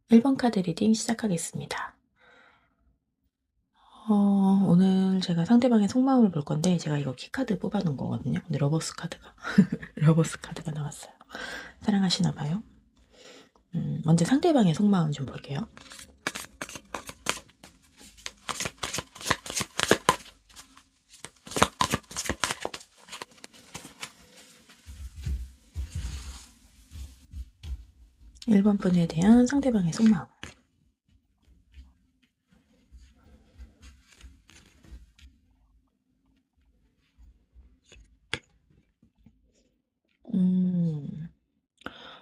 1번 카드 리딩 시작하겠습니다. 오늘 제가 상대방의 속마음을 볼 건데, 제가 이거 키카드 뽑아놓은 거거든요. 근데 러버스 카드가, 러버스 카드가 나왔어요. 사랑하시나봐요. 먼저 상대방의 속마음 좀 볼게요. 1번 분에 대한 상대방의 속마음.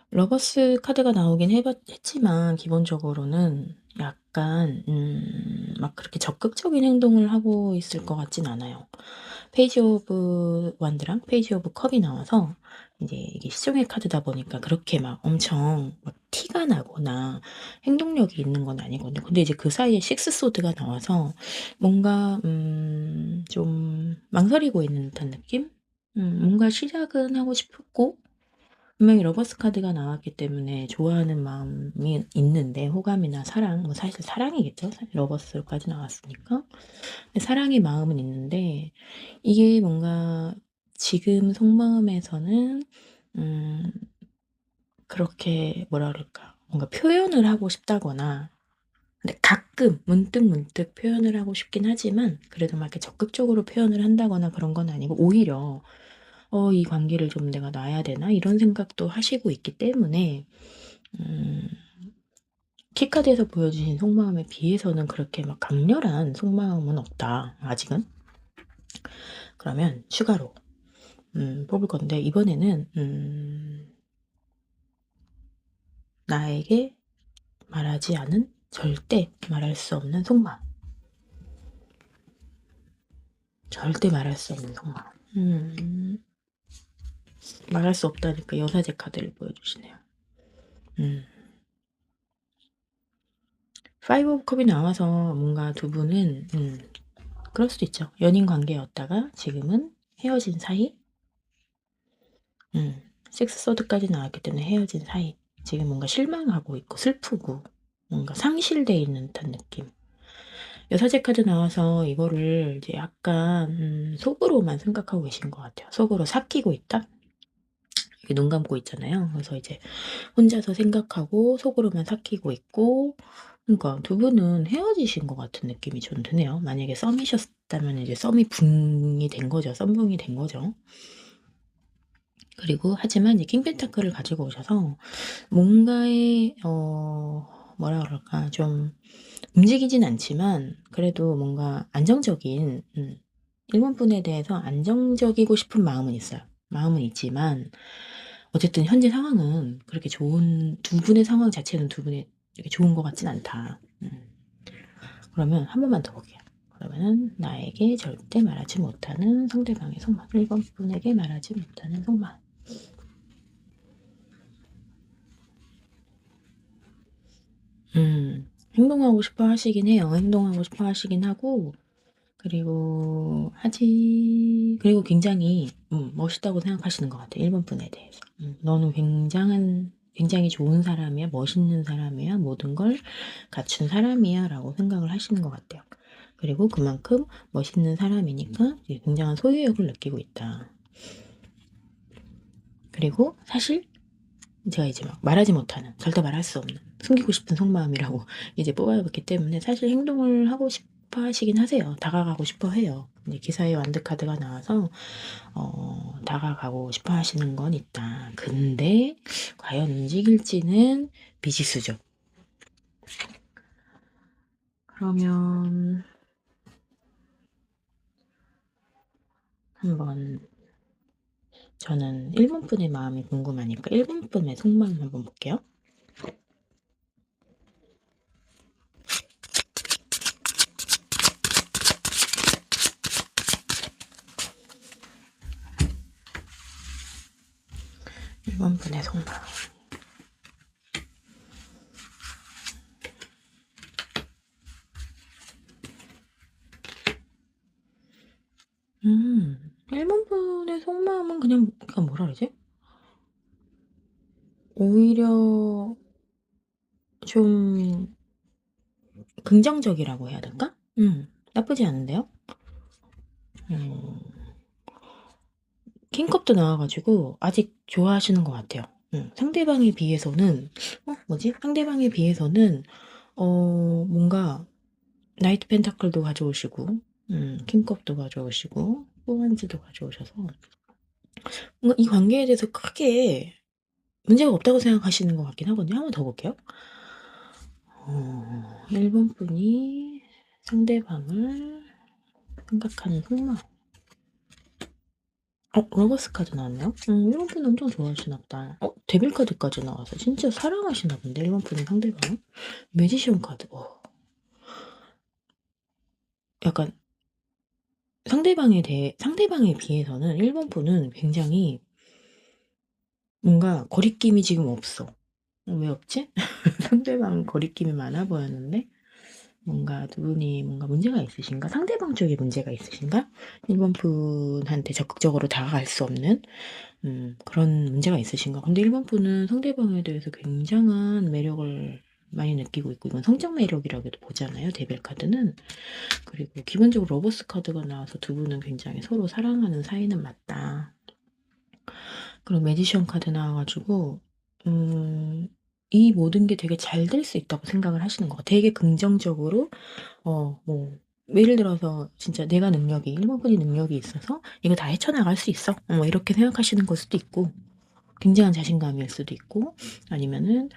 러버스 카드가 나오긴 했지만, 기본적으로는 약간, 막 그렇게 적극적인 행동을 하고 있을 것 같진 않아요. 페이지 오브 완드랑 페이지 오브 컵이 나와서, 이제 이게 시종의 카드다 보니까 그렇게 막 엄청 막 티가 나거나 행동력이 있는 건 아니거든요. 근데 이제 그 사이에 식스 소드가 나와서 뭔가, 좀 망설이고 있는 듯한 느낌? 뭔가 시작은 하고 싶었고, 분명히 러버스 카드가 나왔기 때문에 좋아하는 마음이 있는데, 호감이나 사랑, 뭐 사실 사랑이겠죠? 러버스까지 나왔으니까. 근데 사랑의 마음은 있는데, 이게 뭔가 지금 속마음에서는 음 그렇게 뭐라 그럴까, 뭔가 표현을 하고 싶다거나, 근데 가끔 문득문득 표현을 하고 싶긴 하지만, 그래도 막 이렇게 적극적으로 표현을 한다거나 그런 건 아니고, 오히려 이 관계를 좀 내가 놔야 되나? 이런 생각도 하시고 있기 때문에, 음, 키카드에서 보여주신 속마음에 비해서는 그렇게 막 강렬한 속마음은 없다, 아직은. 그러면 추가로, 뽑을 건데, 이번에는, 나에게 말하지 않은, 절대 말할 수 없는 속마음. 절대 말할 수 없는 속마음. 말할 수 없다니까 여사제 카드를 보여주시네요. 파이브 오브 컵이 나와서 뭔가 두 분은 그럴 수도 있죠. 연인 관계였다가 지금은 헤어진 사이. 식스 서드까지 나왔기 때문에 헤어진 사이. 지금 뭔가 실망하고 있고 슬프고 뭔가 상실돼 있는 듯한 느낌. 여사제 카드 나와서 이거를 이제 약간 속으로만 생각하고 계신 것 같아요. 속으로 삭히고 있다. 이렇게 눈 감고 있잖아요. 그래서 이제 혼자서 생각하고 속으로만 삭히고 있고, 그러니까 두 분은 헤어지신 것 같은 느낌이 좀 드네요. 만약에 썸이셨다면 이제 썸이 붕이 된 거죠. 썸붕이 된 거죠. 그리고 하지만 이제 킹 펜타클을 가지고 오셔서 뭔가의 뭐라 그럴까, 좀 움직이진 않지만 그래도 뭔가 안정적인, 일본 분에 대해서 안정적이고 싶은 마음은 있어요. 마음은 있지만 어쨌든 현재 상황은 그렇게 좋은, 두 분의 상황 자체는 두 분의 이렇게 좋은 것 같진 않다. 그러면 한 번만 더 볼게요. 그러면은 나에게 절대 말하지 못하는 상대방의 속마음. 1번 분에게 말하지 못하는 속마음. 행동하고 싶어 하시긴 해요. 행동하고 싶어 하시긴 하고, 그리고 굉장히 멋있다고 생각하시는 것 같아요. 1번 분에 대해서. 너는 굉장히 좋은 사람이야, 멋있는 사람이야, 모든 걸 갖춘 사람이야 라고 생각을 하시는 것 같아요. 그리고 그만큼 멋있는 사람이니까 굉장한 소유욕을 느끼고 있다. 그리고 사실 제가 이제 막 말하지 못하는, 절대 말할 수 없는, 숨기고 싶은 속마음이라고 이제 뽑아봤기 때문에 사실 행동을 하고 싶어 하시긴 하세요. 다가가고 싶어 해요. 이제 기사의 완드 카드가 나와서 다가가고 싶어 하시는 건 있다. 근데 과연 움직일지는 미지수죠. 그러면 한번, 저는 1번 분의 마음이 궁금하니까 1번 분의 속마음 한번 볼게요. 1번 분의 속마음. 음, 1번 분의 속마음은 그냥, 뭐라 그러지? 오히려 좀 긍정적이라고 해야 될까? 나쁘지 않은데요? 음, 킹컵도 나와 가지고 아직 좋아하시는 것 같아요. 상대방에 비해서는 뭐지? 상대방에 비해서는 뭔가 나이트 펜타클도 가져오시고 킹컵도 가져오시고 후원지도 가져오셔서 뭔가 이 관계에 대해서 크게 문제가 없다고 생각하시는 것 같긴 하거든요. 한 번 더 볼게요. 1번 분이 상대방을 생각하는 속마음. 러버스 카드 나왔네요? 1번 분 엄청 좋아하시나 보다. 데빌 카드까지 나와서 진짜 사랑하시나 본데, 1번 분이 상대방. 매지션 카드. 약간 상대방에 비해서는 1번 분은 굉장히 뭔가 거리낌이 지금 없어. 왜 없지? 상대방 거리낌이 많아 보였는데? 뭔가 두 분이 뭔가 문제가 있으신가? 상대방 쪽에 문제가 있으신가? 1번 분한테 적극적으로 다가갈 수 없는 그런 문제가 있으신가? 근데 1번 분은 상대방에 대해서 굉장한 매력을 많이 느끼고 있고, 이건 성적 매력이라고도 보잖아요, 데빌 카드는. 그리고 기본적으로 러버스 카드가 나와서 두 분은 굉장히 서로 사랑하는 사이는 맞다. 그리고 매지션 카드 나와가지고 이 모든 게 되게 잘 될 수 있다고 생각을 하시는 것 같아요. 되게 긍정적으로 뭐 예를 들어서 진짜 내가 1번 분이 능력이 있어서 이거 다 헤쳐나갈 수 있어. 뭐 이렇게 생각하시는 걸 수도 있고, 굉장한 자신감일 수도 있고, 아니면은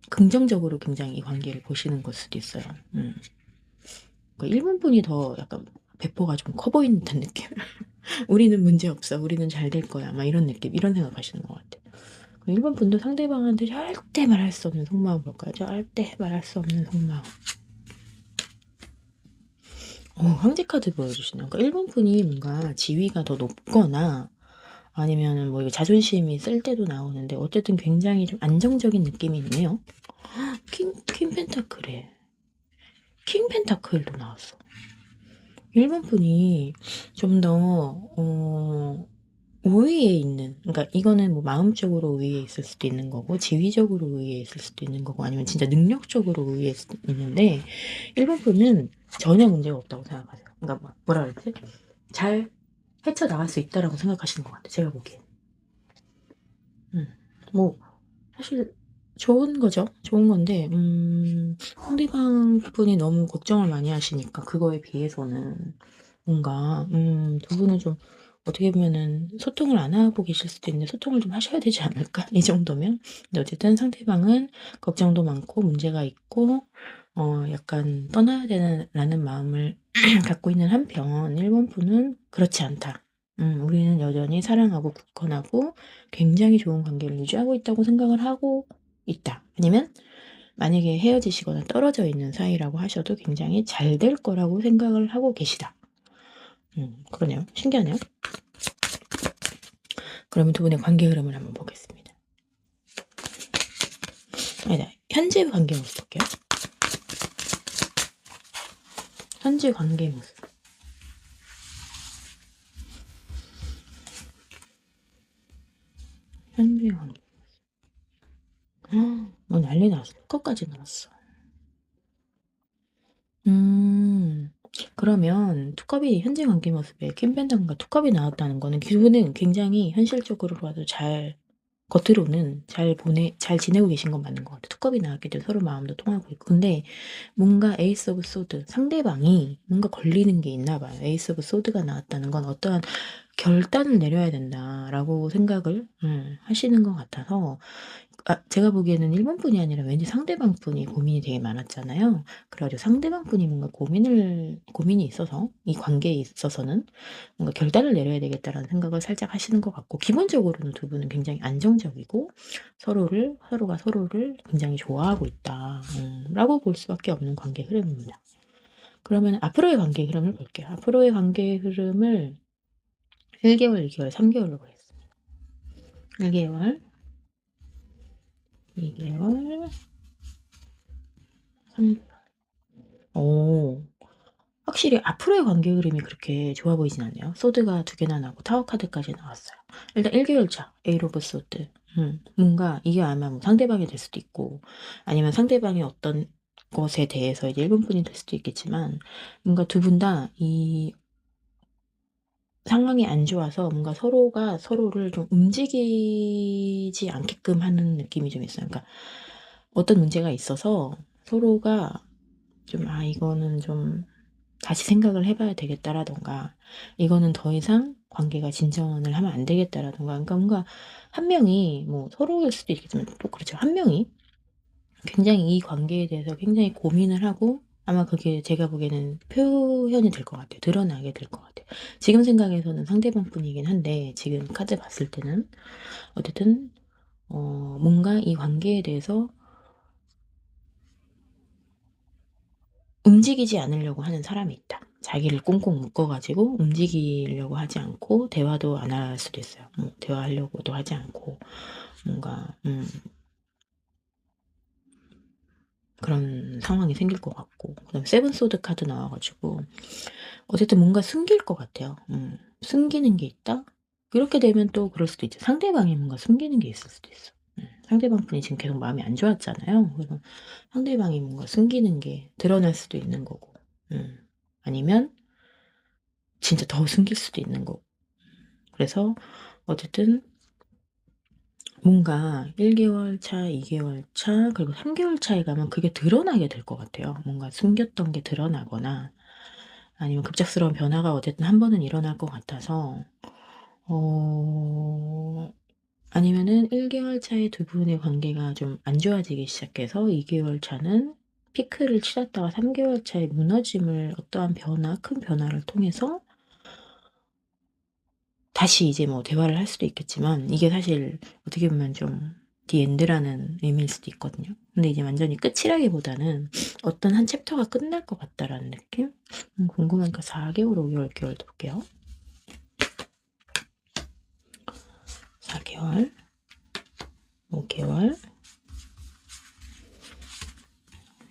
긍정적으로 굉장히 이 관계를 보시는 걸 수도 있어요. 그러니까 1번 분이 더 약간 배포가 좀 커 보이는 듯한 느낌. 우리는 문제 없어. 우리는 잘 될 거야. 막 이런 느낌, 이런 생각하시는 것 같아요. 1번 분도 상대방한테 절대 말할 수 없는 속마음 볼까요? 절대 말할 수 없는 속마음. 황제 카드 보여주시네요. 그러니까 1번 분이 뭔가 지위가 더 높거나 아니면은 뭐 이거 자존심이 쓸 때도 나오는데, 어쨌든 굉장히 좀 안정적인 느낌이 있네요. 퀸 펜타클에 킹 펜타클도 나왔어. 1번 분이 좀 더 우위에 있는, 그러니까 이거는 뭐 마음적으로 우위에 있을 수도 있는 거고, 지위적으로 우위에 있을 수도 있는 거고, 아니면 진짜 능력적으로 우위에 있는데, 1번 분은 전혀 문제가 없다고 생각하세요. 그러니까 뭐라 그러지? 잘 헤쳐나갈 수 있다라고 생각하시는 것 같아요, 제가 보기엔. 뭐 사실 좋은 거죠. 좋은 건데 상대방 분이 너무 걱정을 많이 하시니까 그거에 비해서는 뭔가 두 분은 좀 어떻게 보면은 소통을 안 하고 계실 수도 있는데, 소통을 좀 하셔야 되지 않을까? 이 정도면. 근데 어쨌든 상대방은 걱정도 많고 문제가 있고 약간 떠나야 되라는 마음을 갖고 있는 한편, 1번 분은 그렇지 않다. 우리는 여전히 사랑하고 굳건하고 굉장히 좋은 관계를 유지하고 있다고 생각을 하고 있다. 아니면 만약에 헤어지시거나 떨어져 있는 사이라고 하셔도 굉장히 잘 될 거라고 생각을 하고 계시다. 그러네요. 신기하네요. 그러면 두 분의 관계 흐름을 한번 보겠습니다. 아니다. 현재 관계 모습 볼게요. 현재 관계 모습. 현재 관계 모습. 뭐 난리 났어. 끝까지 나왔어. 그러면 투컵이 현재 관계 모습에 킴 펜타클과 투컵이 나왔다는 거는 두 분은 굉장히 현실적으로 봐도 겉으로는 잘 지내고 계신 건 맞는 것 같아요. 투컵이 나왔기 때문에 서로 마음도 통하고 있고. 근데 뭔가 에이스 오브 소드, 상대방이 뭔가 걸리는 게 있나 봐요. 에이스 오브 소드가 나왔다는 건 어떠한 결단을 내려야 된다라고 생각을 하시는 것 같아서, 제가 보기에는 1번 분이 아니라 왠지 상대방 분이 고민이 되게 많았잖아요. 그래가지고 상대방 분이 뭔가 고민이 있어서, 이 관계에 있어서는 뭔가 결단을 내려야 되겠다라는 생각을 살짝 하시는 것 같고, 기본적으로는 두 분은 굉장히 안정적이고 서로가 서로를 굉장히 좋아하고 있다, 라고 볼 수밖에 없는 관계 흐름입니다. 그러면 앞으로의 관계 흐름을 볼게요. 앞으로의 관계 흐름을 1개월, 2개월, 3개월로 보겠습니다. 1개월, 2개월, 3개월. 확실히 앞으로의 관계 흐름이 그렇게 좋아 보이진 않네요. 소드가 2개나 나고 타워 카드까지 나왔어요. 일단 1개월 차, 에이로브 소드. 뭔가 이게 아마 뭐 상대방이 될 수도 있고 아니면 상대방의 어떤 것에 대해서 이제 일본분이 될 수도 있겠지만 뭔가 두 분 다 이 상황이 안 좋아서 뭔가 서로가 서로를 좀 움직이지 않게끔 하는 느낌이 좀 있어요. 그러니까 어떤 문제가 있어서 서로가 좀 '아 이거는 좀 다시 생각을 해 봐야 되겠다.'라든가 '이거는 더 이상 관계가 진전을 하면 안 되겠다.'라든가 그러니까 뭔가 한 명이 뭐 서로일 수도 있겠지만 또 그렇죠. 한 명이 굉장히 이 관계에 대해서 굉장히 고민을 하고 아마 그게 제가 보기에는 표현이 될 것 같아요. 드러나게 될 것 같아요. 지금 생각에서는 상대방 분이긴 한데 지금 카드 봤을 때는 어쨌든 뭔가 이 관계에 대해서 움직이지 않으려고 하는 사람이 있다. 자기를 꽁꽁 묶어 가지고 움직이려고 하지 않고 대화도 안 할 수도 있어요. 뭐 대화하려고도 하지 않고 뭔가 그런 상황이 생길 것 같고 그다음에 세븐 소드 카드 나와 가지고 어쨌든 뭔가 숨길 것 같아요. 숨기는 게 있다? 그렇게 되면 또 그럴 수도 있죠. 상대방이 뭔가 숨기는 게 있을 수도 있어. 상대방 분이 지금 계속 마음이 안 좋았잖아요. 그래서 상대방이 뭔가 숨기는 게 드러날 수도 있는 거고. 아니면 진짜 더 숨길 수도 있는 거고. 그래서 어쨌든 뭔가 1 개월 차, 2 개월 차 그리고 3 개월 차에 가면 그게 드러나게 될 것 같아요. 뭔가 숨겼던 게 드러나거나 아니면 급작스러운 변화가 어쨌든 한 번은 일어날 것 같아서 어 아니면은 1 개월 차에 두 분의 관계가 좀 안 좋아지기 시작해서 2 개월 차는 피크를 치렀다가 3 개월 차에 무너짐을 어떠한 변화, 큰 변화를 통해서 다시 이제 뭐 대화를 할 수도 있겠지만 이게 사실 어떻게 보면 좀 the end라는 의미일 수도 있거든요. 근데 이제 완전히 끝이라기보다는 어떤 한 챕터가 끝날 것 같다라는 느낌? 궁금하니까 4 개월, 5 개월, 6 개월도 볼게요. 4 개월, 5 개월,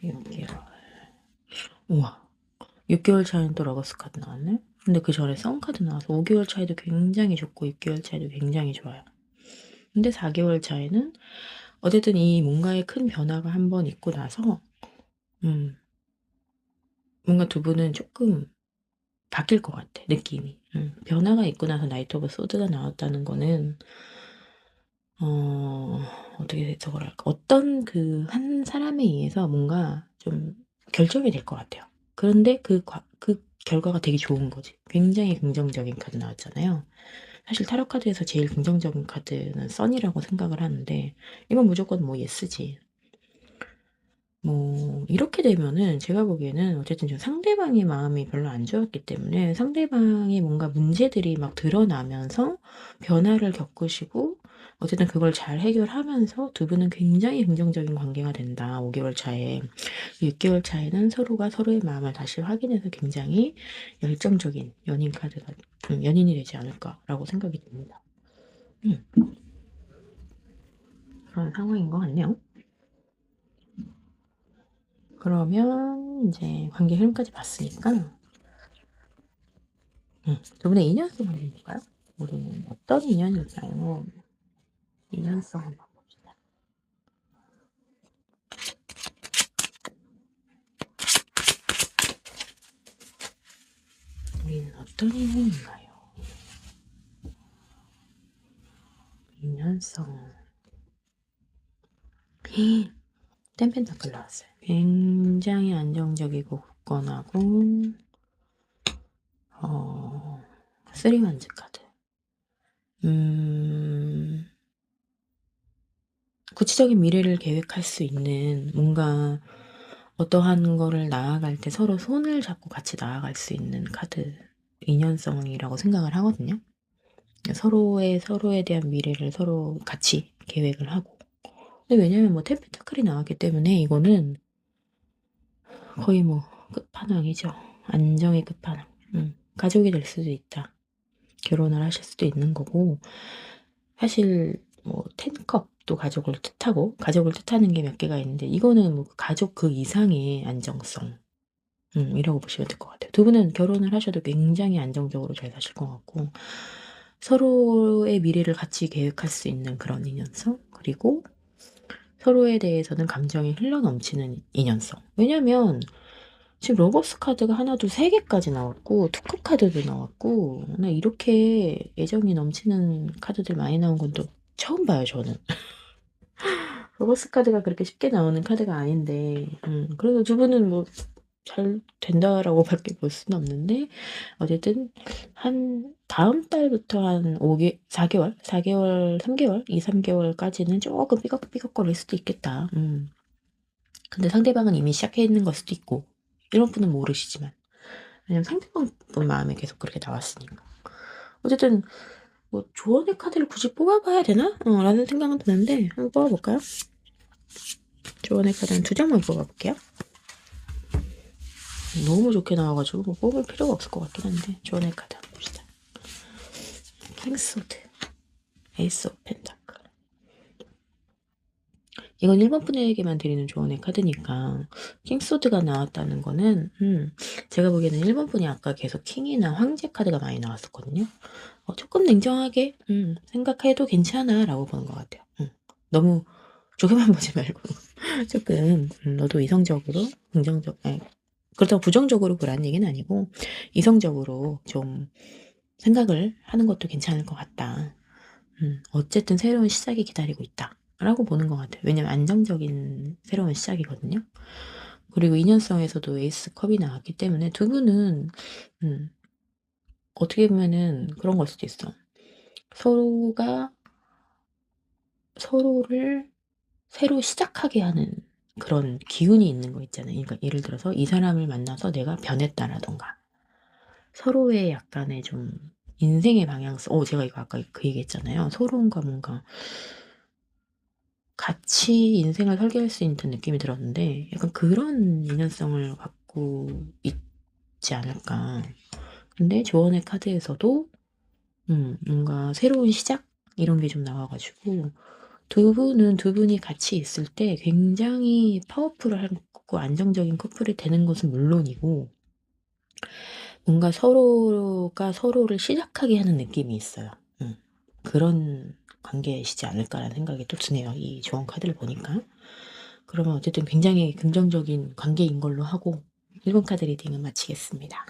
6 개월. 우와. 6 개월 차에는 또 러버스 카드 나왔네. 근데 그 전에 선 카드 나와서 5 개월 차에도 굉장히 좋고 6 개월 차에도 굉장히 좋아요. 근데 4 개월 차에는 어쨌든 이 뭔가의 큰 변화가 한 번 있고 나서 음 뭔가 두 분은 쪼끔 바뀔 것 같아 느낌이. 변화가 있고 나서 나이트 오브 소드가 나왔다는 거는 어 어떻게 해석을 할까? 어떤 그 한 사람에 의해서 뭔가 좀 결정이 될 것 같아요. 그런데 그 결과가 되게 좋은 거지. 굉장히 긍정적인 카드 나왔잖아요. 사실 타로 카드에서 제일 긍정적인 카드는 선이라고 생각을 하는데 이건 무조건 뭐 예스지. 뭐 이렇게 되면은 제가 보기에는 어쨌든 좀 상대방의 마음이 별로 안 좋았기 때문에 상대방의 뭔가 문제들이 막 드러나면서 변화를 겪으시고 어쨌든 그걸 잘 해결하면서 두 분은 굉장히 긍정적인 관계가 된다. 5 개월 차에. 6 개월 차에는 서로가 서로의 마음을 다시 확인해서 굉장히 열정적인 연인 카드가 연인이 되지 않을까라고 생각이 듭니다. 음 그런 상황인 것 같네요. 그러면 인제 관계 흐름까지 봤으니까 두 분의 인연성 한번 볼까요? 우리는 어떤 인연일까요? 인연성 한번 봅시다. 우리는 어떤 인연인가요? 인연성. 땡 펜타클 나왔어요. 굉장히 안정적이고 굳건하고 어 3 원즈 카드. 음 구체적인 미래를 계획할 수 있는 뭔가 어떠한 거를 나아갈 때 서로 손을 잡고 같이 나아갈 수 있는 카드 인연성이라고 생각을 하거든요. 서로에 대한 미래를 서로 같이 계획을 하고. 근데 왜냐면 뭐 펜타클이 나왔기 때문에 이거는 거의 뭐 끝판왕이죠. 안정의 끝판왕. 가족이 될 수도 있다. 결혼을 하실 수도 있는 거고 사실 뭐 텐컵도 가족을 뜻하고 가족을 뜻하는 게 몇 개가 있는데 이거는 뭐 가족 그 이상의 안정성 이라고 보시면 될 것 같아요. 두 분은 결혼을 하셔도 굉장히 안정적으로 잘 사실 것 같고 서로의 미래를 같이 계획할 수 있는 그런 인연성, 그리고 서로에 대해서는 감정이 흘러넘치는 인연성. 왜냐면 지금 러버스 카드가 하나, 둘, 세 개까지 나왔고 투컵 카드도 나왔고, 나 이렇게 애정이 넘치는 카드들 많이 나온 건 또 처음 봐요, 저는. 러버스 카드가 그렇게 쉽게 나오는 카드가 아닌데, 그래도 두 분은 뭐 잘 된다라고밖에 볼 수는 없는데, 어쨌든 한 다음 달부터 한 4개월, 3개월, 2, 3개월까지는 조금 삐걱삐걱거릴 수도 있겠다. 근데 상대방은 이미 시작해 있는 걸 수도 있고, 이런 분은 모르시지만, 왜냐면 상대방 분 마음에 계속 그렇게 나왔으니까. 어쨌든 뭐 조언의 카드를 굳이 뽑아봐야 되나? 라는 생각은 드는데, 한번 뽑아볼까요? 조언의 카드 한 2장만 뽑아볼게요. 너무 좋게 나와가지고 뭐 뽑을 필요가 없을 것 같긴 한데, 조언의 카드 한번 봅시다. 킹소드, 에이스 오브 펜타클. 이건 1번 분에게만 드리는 조언의 카드니까 킹소드가 나왔다는 거는 제가 보기에는 1번 분이 아까 계속 킹이나 황제 카드가 많이 나왔었거든요. 조금 냉정하게 생각해도 괜찮아 라고 보는 것 같아요. 너무 조개만 보지 말고 조금 너도 이성적으로 긍정적, 그렇다고 부정적으로 보라는 얘기는 아니고 이성적으로 좀 생각을 하는 것도 괜찮을 것 같다. 어쨌든 새로운 시작이 기다리고 있다 라고 보는 것 같아요. 왜냐면 안정적인 새로운 시작이거든요. 그리고 인연성에서도 에이스 컵이 나왔기 때문에 두 분은 어떻게 보면은 그런 걸 수도 있어. 서로가 서로를 새로 시작하게 하는 그런 기운이 있는 거 있잖아요. 그러니까 예를 들어서 이 사람을 만나서 내가 변했다라던가 서로의 약간의 좀 인생의 방향성, 제가 이거 아까 그 얘기 했잖아요. 서로가 뭔가 같이 인생을 설계할 수 있는 느낌이 들었는데 약간 그런 인연성을 갖고 있지 않을까. 근데 조언의 카드에서도 뭔가 새로운 시작 이런 게 좀 나와가지고 두 분이 같이 있을 때 굉장히 파워풀하고 안정적인 커플이 되는 것은 물론이고 뭔가 서로가 서로를 시작하게 하는 느낌이 있어요. 그런 관계이시지 않을까라는 생각이 또 드네요. 이 조언 카드를 보니까. 그러면 어쨌든 굉장히 긍정적인 관계인 걸로 하고 1번 카드 리딩은 마치겠습니다.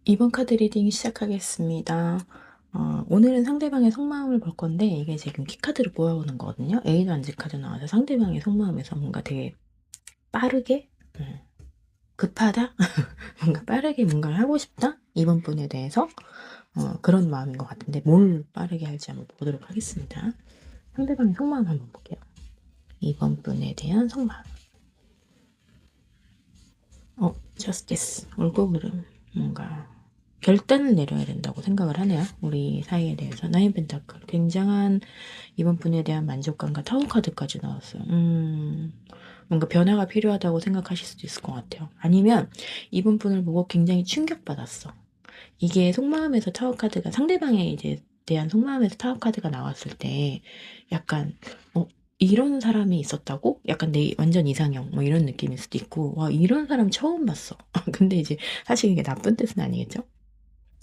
이번 카드 리딩 시작하겠습니다. 오늘은 상대방의 속마음을 볼 건데 이게 지금 키카드를 모아오는 거거든요. A도 안지 카드 나와서 상대방의 속마음에서 뭔가 되게 빠르게 급하다? 뭔가 빠르게 뭔가를 하고 싶다? 이번 분에 대해서 그런 마음인 것 같은데 뭘 빠르게 할지 한번 보도록 하겠습니다. 상대방의 속마음 한번 볼게요. 이번 분에 대한 속마음. 저스티스, 올고그름. 뭔가 결단을 내려야 된다고 생각을 하네요. 우리 사이에 대해서. 나인 펜타클. 굉장한 이번 분에 대한 만족감과 타워 카드까지 나왔어요. 뭔가 변화가 필요하다고 생각하실 수도 있을 것 같아요. 아니면 이번 분을 보고 굉장히 충격받았어. 이게 속마음에서 타워 카드가 상대방에 이제 대한 속마음에서 타워 카드가 나왔을 때 약간 이런 사람이 있었다고? 약간 내 완전 이상형 뭐 이런 느낌일 수도 있고 와 이런 사람 처음 봤어. 근데 이제 사실 이게 나쁜 뜻은 아니겠죠?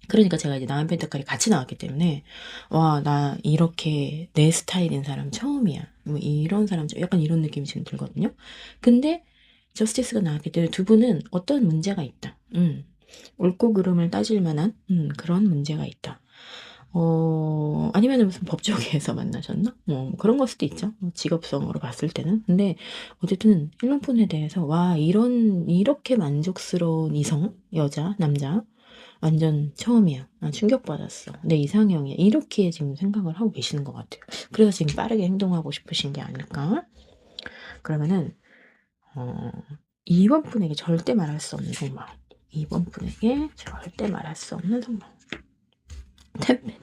그러니까 제가 이제 나은 펜타클이 같이 나왔기 때문에 와 나 이렇게 내 스타일인 사람 처음이야. 뭐 이런 사람 약간 이런 느낌이 지금 들거든요. 근데 저스티스가 나왔기 때문에 두 분은 어떤 문제가 있다. 옳고 그름을 따질 만한 그런 문제가 있다. 아니면 무슨 법조계에서 만나셨나? 뭐 그런 걸 수도 있죠. 직업성으로 봤을 때는. 근데 어쨌든 일본분에 대해서 와 이렇게 만족스러운 이성, 여자, 남자 완전 처음이야. 나 충격받았어. 내 이상형이야. 이렇게 지금 생각을 하고 계시는 것 같아요. 그래서 지금 빠르게 행동하고 싶으신 게 아닐까? 그러면은 2번 분에게 절대 말할 수 없는 속마음. 2번 분에게 절대 말할 수 없는 속마음. 템펜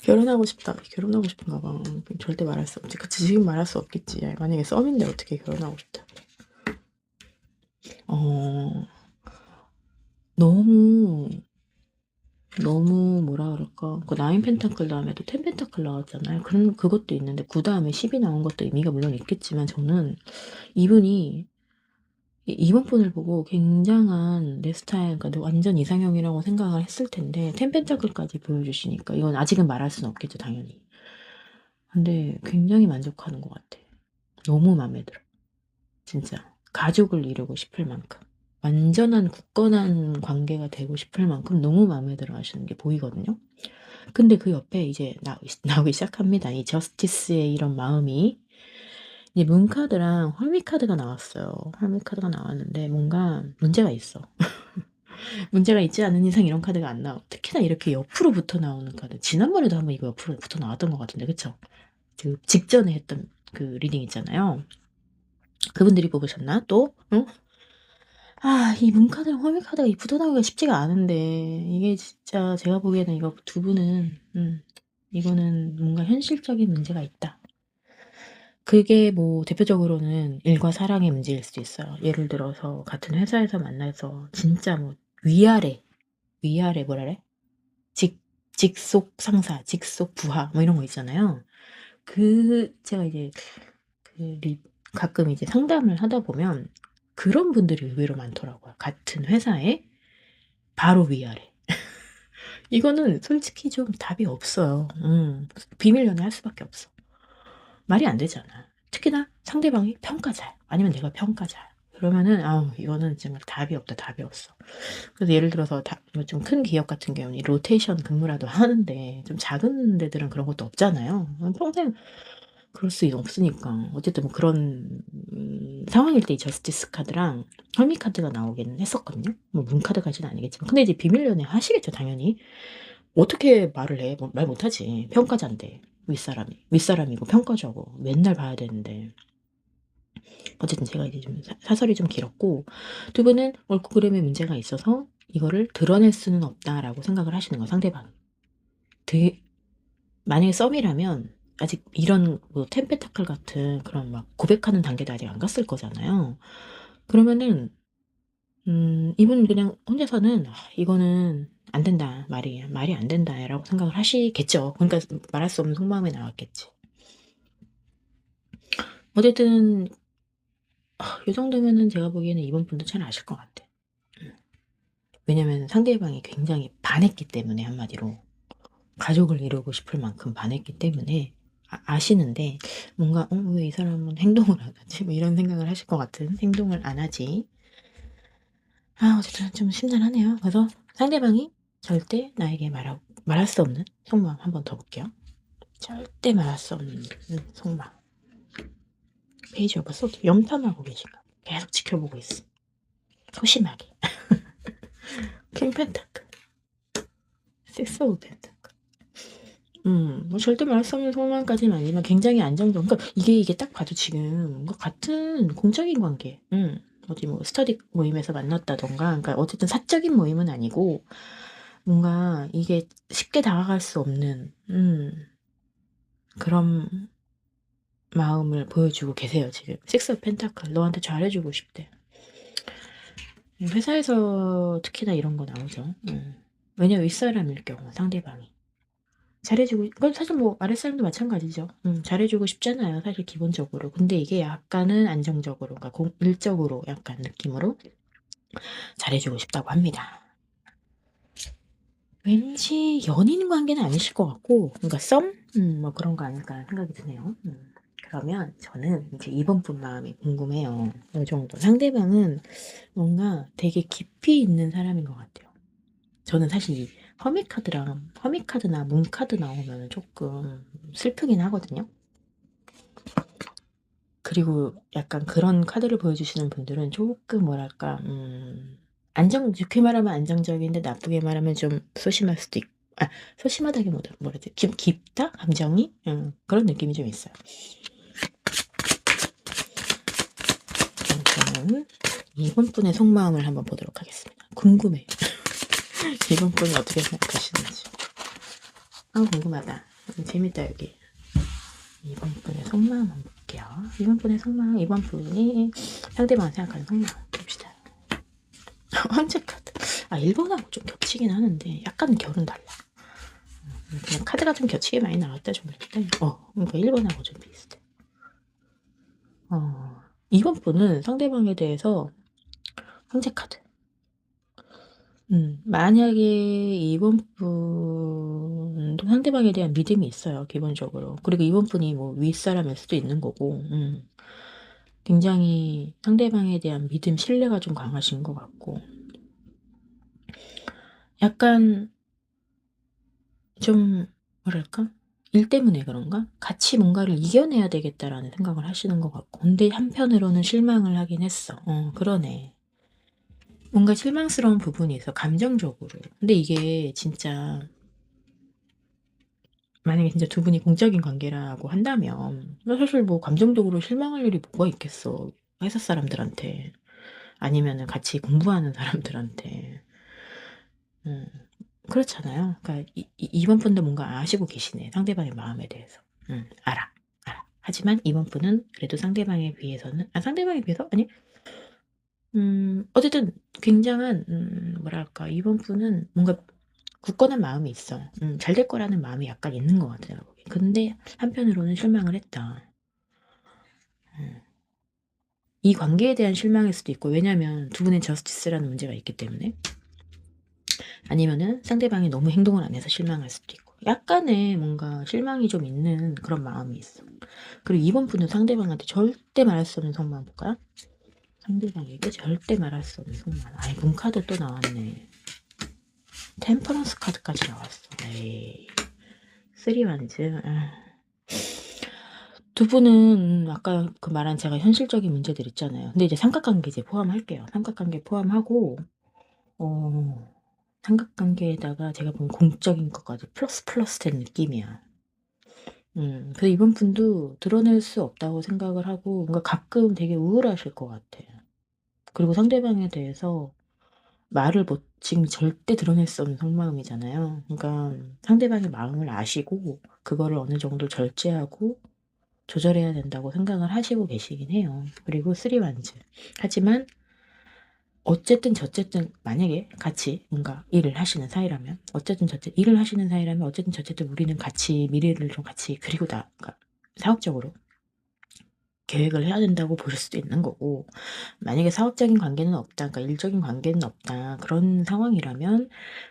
결혼하고 싶다. 결혼하고 싶은가 봐. 절대 말할 수 없지. 그치, 지금 말할 수 없겠지. 만약에 썸인데 어떻게 결혼하고 싶다. 너무, 너무 뭐라 그럴까. 그 나인 펜타클 다음에 또 텐 펜타클 나왔잖아요. 그것도 있는데, 9 다음에 10이 나온 것도 의미가 물론 있겠지만, 저는 이분이 이번 분을 보고 굉장한 내 스타일, 그러니까 완전 이상형이라고 생각을 했을 텐데, 텐 펜타클까지 보여주시니까, 이건 아직은 말할 수는 없겠죠, 당연히. 근데 굉장히 만족하는 것 같아. 너무 마음에 들어. 진짜. 가족을 이루고 싶을 만큼. 완전한 굳건한 관계가 되고 싶을 만큼 너무 마음에 들어 하시는 게 보이거든요. 근데 그 옆에 이제 나오기 시작합니다. 이 저스티스의 이런 마음이. 이제 문카드랑 헐미카드가 나왔어요. 헐미카드가 나왔는데 뭔가 문제가 있어. 문제가 있지 않은 이상 이런 카드가 안 나와. 특히나 이렇게 옆으로 붙어 나오는 카드. 지난번에도 한번 이거 옆으로 붙어 나왔던 것 같은데, 그쵸? 그 직전에 했던 그 리딩 있잖아요. 그분들이 뽑으셨나? 또? 응? 이 문카드랑 헐미카드가 붙어 나오기가 쉽지가 않은데, 이게 진짜 제가 보기에는 이거 두 분은, 이거는 뭔가 현실적인 문제가 있다. 그게 뭐 대표적으로는 일과 사랑의 문제일 수도 있어요. 예를 들어서 같은 회사에서 만나서 진짜 뭐 위아래 뭐라 그래? 직속 상사, 직속 부하 뭐 이런 거 있잖아요. 제가 이제 가끔 이제 상담을 하다 보면 그런 분들이 의외로 많더라고요. 같은 회사에 바로 위아래. 이거는 솔직히 좀 답이 없어요. 비밀 연애 할 수밖에 없어. 말이 안 되잖아. 특히나 상대방이 평가자야. 아니면 내가 평가자야. 그러면은 이거는 정말 답이 없다. 답이 없어. 그래서 예를 들어서 좀 큰 기업 같은 경우는 로테이션 근무라도 하는데 좀 작은 데들은 그런 것도 없잖아요. 평생 그럴 수 없으니까. 어쨌든 뭐 그런 상황일 때 이 저스티스 카드랑 헐미 카드가 나오기는 했었거든요. 뭐 문카드까지는 아니겠지만. 근데 이제 비밀 연애 하시겠죠, 당연히. 어떻게 말을 해? 말 못하지. 평가자인데. 윗사람이고 평가자고 맨날 봐야 되는데. 어쨌든 제가 이제 좀 사설이 좀 길었고, 두 분은 얼굴그램에 문제가 있어서 이거를 드러낼 수는 없다라고 생각을 하시는 거예요, 상대방이. 만약에 썸이라면 아직 이런 뭐 템페타클 같은 그런 막 고백하는 단계도 아직 안 갔을 거잖아요. 그러면은 이분 그냥 혼자서는 이거는 안 된다. 말이 안 된다라고 생각을 하시겠죠. 그러니까 말할 수 없는 속마음이 나왔겠지. 어쨌든 이 정도면은 제가 보기에는 이번 분도 잘 아실 것 같아. 왜냐면 상대방이 굉장히 반했기 때문에, 한마디로 가족을 이루고 싶을 만큼 반했기 때문에 아시는데 뭔가 왜 이 사람은 행동을 안 하지? 뭐 이런 생각을 하실 것 같은. 행동을 안 하지. 어쨌든 좀 심란하네요. 그래서 상대방이 절대 나에게 말할 수 없는 속마음 한 번 더 볼게요. 절대 말할 수 없는 속마음. 페이지 오버 소드. 염탐하고 계신가? 계속 지켜보고 있어. 소심하게. 킹 펜타클. 식스 오브 펜타클. 뭐 절대 말할 수 없는 속마음까지는 아니지만 굉장히 안정적. 그러니까 이게 딱 봐도 지금 뭔가 같은 공적인 관계. 어디 뭐 스터디 모임에서 만났다던가, 그러니까 어쨌든 사적인 모임은 아니고 뭔가 이게 쉽게 다가갈 수 없는 그런 마음을 보여주고 계세요 지금. 식스 오브 펜타클. 너한테 잘해주고 싶대. 회사에서 특히나 이런 거 나오죠. 왜냐면 윗사람일 경우 상대방이 잘해주고, 그건 사실 뭐 아랫사람도 마찬가지죠. 잘해주고 싶잖아요, 사실 기본적으로. 근데 이게 약간은 안정적으로, 그러니까 일적으로 약간 느낌으로 잘해주고 싶다고 합니다. 왠지 연인 관계는 아니실 것 같고, 그러니까 썸? 뭐 그런 거 아닐까 생각이 드네요. 그러면 저는 이제 이번 분 마음이 궁금해요. 이 정도. 상대방은 뭔가 되게 깊이 있는 사람인 것 같아요. 저는 사실 이 허미카드나 문카드 나오면 조금 슬프긴 하거든요. 그리고 약간 그런 카드를 보여주시는 분들은 조금 뭐랄까, 좋게 말하면 안정적인데 나쁘게 말하면 좀 소심할 수도 있고, 소심하다기보다 뭐라지, 깊다? 감정이? 그런 느낌이 좀 있어요. 저는 이번 분의 속마음을 한번 보도록 하겠습니다. 궁금해. 이번 분이 어떻게 생각하시는지. 궁금하다. 재밌다 여기. 이번 분의 속마음 한번 볼게요. 이번 분의 속마음, 이번 분이 상대방을 생각하는 속마음 봅시다. 황제 카드. 아 1번하고 좀 겹치긴 하는데 약간 결은 달라. 그냥 카드가 좀 겹치게 많이 나왔다 좀 그랬다. 그러니까 1번하고 좀 비슷해. 이번 분은 상대방에 대해서 황제 카드. 만약에 이번 분도 상대방에 대한 믿음이 있어요, 기본적으로. 그리고 이번 분이 뭐 윗사람일 수도 있는 거고, 굉장히 상대방에 대한 믿음, 신뢰가 좀 강하신 것 같고, 약간 좀, 뭐랄까? 일 때문에 그런가? 같이 뭔가를 이겨내야 되겠다라는 생각을 하시는 것 같고, 근데 한편으로는 실망을 하긴 했어. 그러네. 뭔가 실망스러운 부분이 있어, 감정적으로. 근데 이게 진짜, 만약에 진짜 두 분이 공적인 관계라고 한다면 사실 뭐 감정적으로 실망할 일이 뭐가 있겠어. 회사 사람들한테 아니면은 같이 공부하는 사람들한테. 그렇잖아요. 그러니까 이번 분도 뭔가 아시고 계시네. 상대방의 마음에 대해서. 알아. 알아. 하지만 이번 분은 그래도 상대방에 비해서는 상대방에 비해서 아니 어쨌든 굉장한 뭐랄까 이번 분은 뭔가 굳건한 마음이 있어. 잘 될 거라는 마음이 약간 있는 것 같아요. 근데 한편으로는 실망을 했다. 음. 이 관계에 대한 실망일 수도 있고 왜냐면 두 분의 저스티스라는 문제가 있기 때문에 아니면은 상대방이 너무 행동을 안 해서 실망할 수도 있고 약간의 뭔가 실망이 좀 있는 그런 마음이 있어. 그리고 이번 분은 상대방한테 절대 말할 수 없는 속마음 볼까요? 상대방에게 절대 말할 수 없는 속마음. 아이 문카드 또 나왔네. 템퍼런스 카드까지 나왔어. 에이 쓰리완즈. 두 분은 아까 그 말한 제가 현실적인 문제들 있잖아요. 근데 이제 삼각관계 이제 포함할게요. 삼각관계 포함하고 삼각관계에다가 제가 본 공적인 것까지 플러스 된 느낌이야. 그래서 이번 분도 드러낼 수 없다고 생각을 하고 뭔가 가끔 되게 우울하실 것 같아. 그리고 상대방에 대해서 말을 못 지금 절대 드러낼 수 없는 속마음이잖아요. 그러니까 상대방의 마음을 아시고 그거를 어느 정도 절제하고 조절해야 된다고 생각을 하시고 계시긴 해요. 그리고 쓰리완즈. 하지만 어쨌든 저쨌든 만약에 같이 뭔가 일을 하시는 사이라면 어쨌든 저쨌든 일을 하시는 사이라면 어쨌든 저쨌든 우리는 같이 미래를 좀 같이 그리고 그러니까 사업적으로 계획을 해야 된다고 보실 수도 있는 거고 만약에 사업적인 관계는 없다, 그러니까 일적인 관계는 없다 그런 상황이라면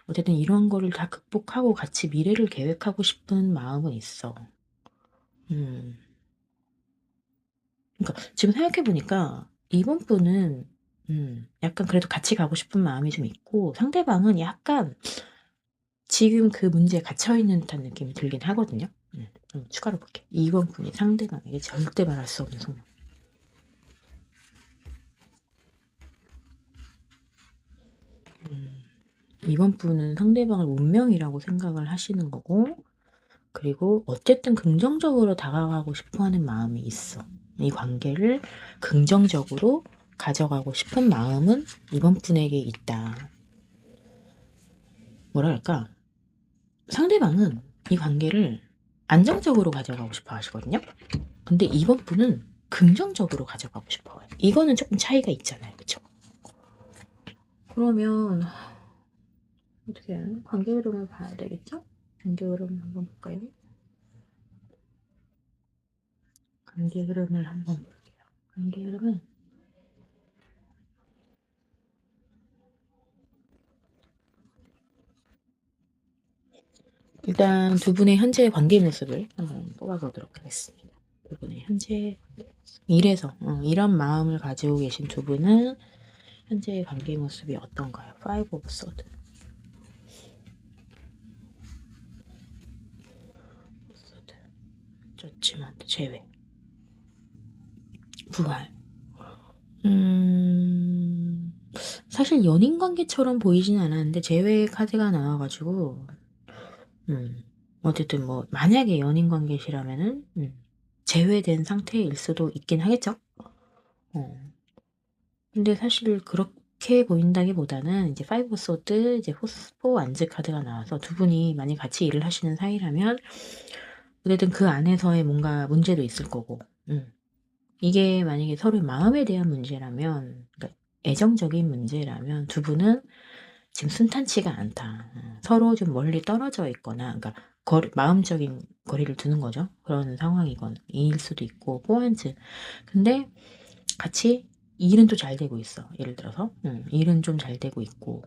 어쨌든 이런 거를 다 극복하고 같이 미래를 계획하고 싶은 마음은 있어. 그러니까 지금 생각해 보니까 이번 분은 약간 그래도 같이 가고 싶은 마음이 좀 있고 상대방은 약간 지금 그 문제에 갇혀 있는 듯한 느낌이 들긴 하거든요. 좀 추가로 볼게요. 이번 분이 상대방에게 절대 말할 수 없는 속마음. 이번 분은 상대방을 운명이라고 생각을 하시는 거고 그리고 어쨌든 긍정적으로 다가가고 싶어하는 마음이 있어. 이 관계를 긍정적으로 가져가고 싶은 마음은 이번 분에게 있다. 뭐랄까 상대방은 이 관계를 안정적으로 가져가고 싶어 하시거든요. 근데 이번 분은 긍정적으로 가져가고 싶어요. 이거는 조금 차이가 있잖아요. 그쵸? 그러면 어떻게 해요? 관계 흐름을 봐야 되겠죠? 관계 흐름을 한번 볼까요? 관계 흐름을 한번 볼게요. 관계 흐름은 일단 두 분의 현재 관계 모습을 한번 뽑아보도록 하겠습니다. 두 분의 현재 관계 모습. 이래서 이런 마음을 가지고 계신 두 분은 현재의 관계 모습이 어떤가요? 파이브 오브 소드. 저지먼트 제외. 부활. 사실 연인 관계처럼 보이진 않았는데 제외 카드가 나와가지고 어쨌든 뭐 만약에 연인 관계시라면은 제외된 상태일 수도 있긴 하겠죠. 어. 근데 사실 그렇게 보인다기보다는 이제 파이브 소드 이제 포 완즈 카드가 나와서 두 분이 만약 같이 일을 하시는 사이라면 어쨌든 그 안에서의 뭔가 문제도 있을 거고. 이게 만약에 서로의 마음에 대한 문제라면, 그러니까 애정적인 문제라면 두 분은 지금 순탄치가 않다. 서로 좀 멀리 떨어져 있거나, 그러니까 마음적인 거리를 두는 거죠. 그런 상황이건 이일 수도 있고, 포인트. 근데 같이 일은 또 잘 되고 있어. 예를 들어서 일은 좀 잘 되고 있고,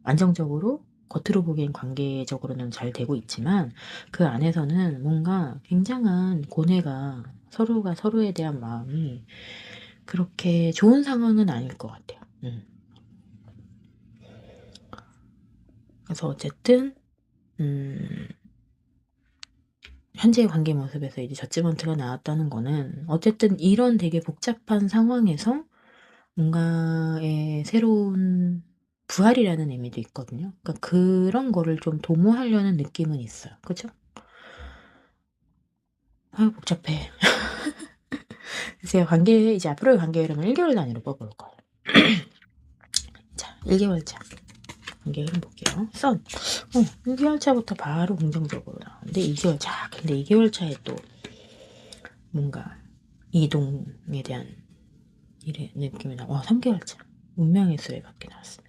안정적으로 겉으로 보기엔 관계적으로는 잘 되고 있지만 그 안에서는 뭔가 굉장한 고뇌가, 서로가 서로에 대한 마음이 그렇게 좋은 상황은 아닐 것 같아요. 그래서 어쨌든 현재의 관계 모습에서 이제 저지먼트가 나왔다는 거는 어쨌든 이런 되게 복잡한 상황에서 뭔가의 새로운 부활이라는 의미도 있거든요. 그러니까 그런 거를 좀 도모하려는 느낌은 있어요. 그죠? 아유, 복잡해. 제가 이제 앞으로의 관계 흐름을 1개월 단위로 뽑아볼 거예요. 자, 1개월 차. 관계 흐름 볼게요. 1개월 차부터 바로 긍정적으로 나오는데 2개월 차. 근데 2개월 차에 또 뭔가 이동에 대한 일의 느낌이 3개월 차. 운명의 수레바퀴 나왔습니다.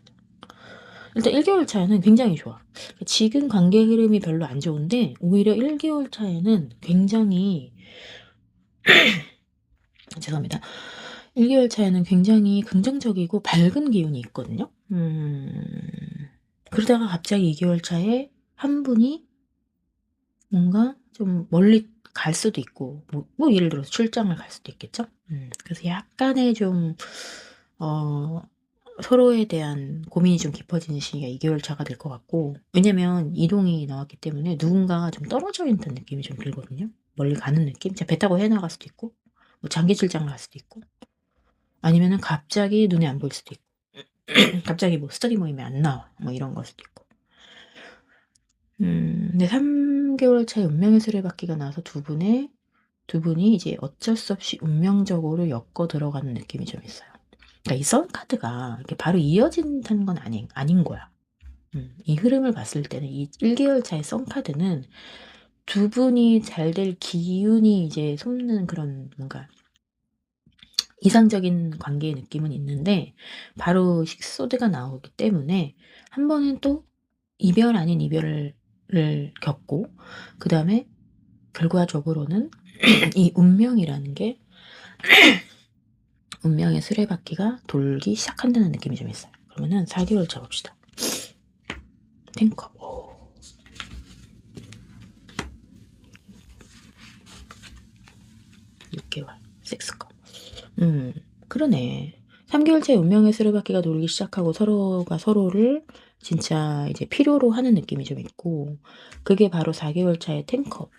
일단 1개월 차에는 굉장히 좋아. 지금 관계 흐름이 별로 안 좋은데 오히려 1개월 차에는 굉장히 죄송합니다. 1개월 차에는 굉장히 긍정적이고 밝은 기운이 있거든요. 그러다가 갑자기 2개월 차에 한 분이 뭔가 좀 멀리 갈 수도 있고, 뭐 예를 들어서 출장을 갈 수도 있겠죠. 그래서 약간의 좀 서로에 대한 고민이 좀 깊어지는 시기가 2개월 차가 될 것 같고, 왜냐면 이동이 나왔기 때문에 누군가가 좀 떨어져 있는 느낌이 좀 들거든요. 멀리 가는 느낌? 배 타고 해나갈 수도 있고, 뭐 장기 출장을 갈 수도 있고, 아니면은 갑자기 눈에 안 보일 수도 있고, 갑자기 뭐 스터디 모임에 안 나와, 뭐 이런 걸 수도 있고. 근데 3개월 차에 운명의 수레바퀴가 나와서 두 분이 이제 어쩔 수 없이 운명적으로 엮어 들어가는 느낌이 좀 있어요. 그러니까 이 썬카드가 이렇게 바로 이어진다는 건 아닌 거야. 이 흐름을 봤을 때는 이 1개월 차의 썬카드는 두 분이 잘 될 기운이 이제 솟는 그런 뭔가 이상적인 관계의 느낌은 있는데, 바로 식소드가 나오기 때문에 한 번은 또 이별 아닌 이별을 겪고, 그 다음에 결과적으로는 이 운명이라는 게 운명의 수레바퀴가 돌기 시작한다는 느낌이 좀 있어요. 그러면은 4개월 차 봅시다. 탱커. 6개월. 섹스컵. 그러네. 3개월 차에 운명의 수레바퀴가 돌기 시작하고 서로가 서로를 진짜 이제 필요로 하는 느낌이 좀 있고, 그게 바로 4개월 차의 탱컵.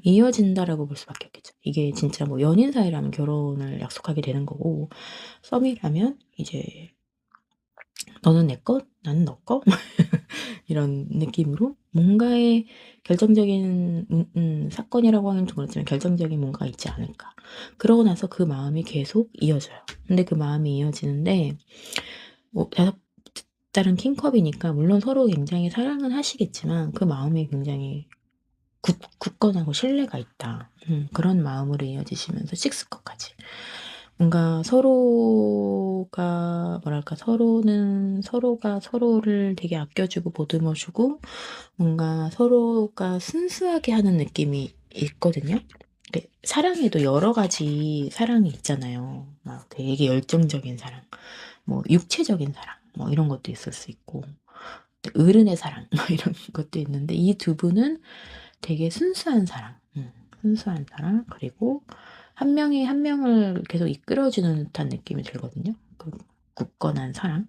이어진다라고 볼 수밖에 없겠죠. 이게 진짜 뭐 연인 사이라면 결혼을 약속하게 되는 거고, 썸이라면 이제 너는 내 것, 나는 너 것, 이런 느낌으로 뭔가의 결정적인 사건이라고 하면 좀 그렇지만 결정적인 뭔가가 있지 않을까. 그러고 나서 그 마음이 계속 이어져요. 근데 그 마음이 이어지는데 뭐 다른 킹컵이니까 물론 서로 굉장히 사랑은 하시겠지만 그 마음이 굉장히 굳건하고 신뢰가 있다. 그런 마음으로 이어지시면서 식스컵까지. 뭔가 서로가 뭐랄까, 서로가 서로를 되게 아껴주고 보듬어주고 뭔가 서로가 순수하게 하는 느낌이 있거든요. 사랑에도 여러 가지 사랑이 있잖아요. 막 되게 열정적인 사랑, 뭐 육체적인 사랑, 뭐 이런 것도 있을 수 있고, 어른의 사랑, 뭐 이런 것도 있는데 이 두 분은 되게 순수한 사랑, 순수한 사랑, 그리고 한 명이 한 명을 계속 이끌어주는 듯한 느낌이 들거든요. 그 굳건한 사랑.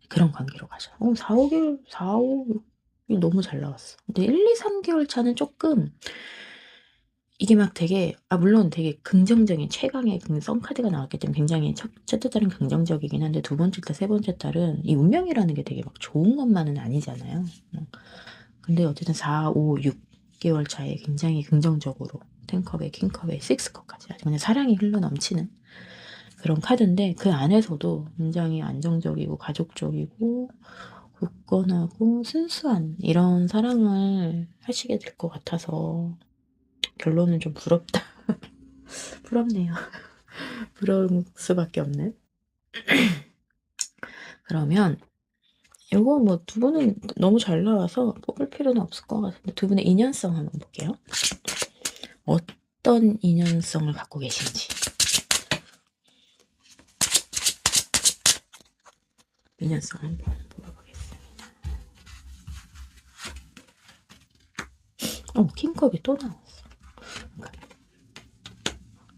그런 관계로 가죠. 4, 5개월, 4, 5, 너무 잘 나왔어. 근데 1, 2, 3개월 차는 조금 이게 막 되게 물론 되게 긍정적인 최강의 썬카드가 나왔기 때문에 굉장히 첫째 달은 긍정적이긴 한데 두 번째 달, 세 번째 달은 이 운명이라는 게 되게 막 좋은 것만은 아니잖아요. 근데 어쨌든 4, 5, 6개월 차에 굉장히 긍정적으로 탱컵에 킹컵에 식스컵까지 아주 그냥 사랑이 흘러넘치는 그런 카드인데 그 안에서도 굉장히 안정적이고 가족적이고 굳건하고 순수한 이런 사랑을 하시게 될 것 같아서 결론은 좀 부럽다. 부럽네요. 부러울 수밖에 없는. 그러면 요거 뭐 두 분은 너무 잘 나와서 뽑을 필요는 없을 것 같은데 두 분의 인연성 한번 볼게요. 어떤 인연성을 갖고 계신지. 인연성 한번 뽑아보겠습니다. 킹컵이 또 나왔어.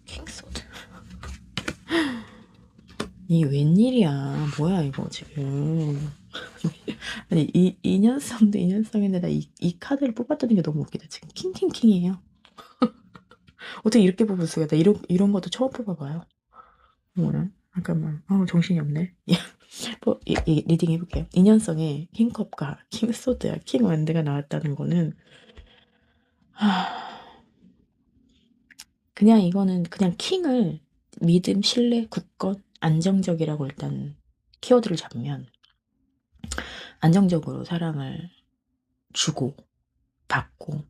킹소드. 이게 웬일이야. 뭐야 이거 지금. 아니 이 인연성도 인연성인데 나 이 카드를 뽑았다는 게 너무 웃기다. 지금 킹킹킹이에요. 어떻게 이렇게 뽑을 수가 있다. 이런 것도 처음 뽑아봐요. 오늘 잠깐만. 정신이 없네. 이 리딩 해볼게요. 인연성에 킹컵과 킹소드야 킹완드가 나왔다는 거는 그냥 이거는 그냥 킹을 믿음, 신뢰, 굳건, 안정적이라고 일단 키워드를 잡으면 안정적으로 사랑을 주고 받고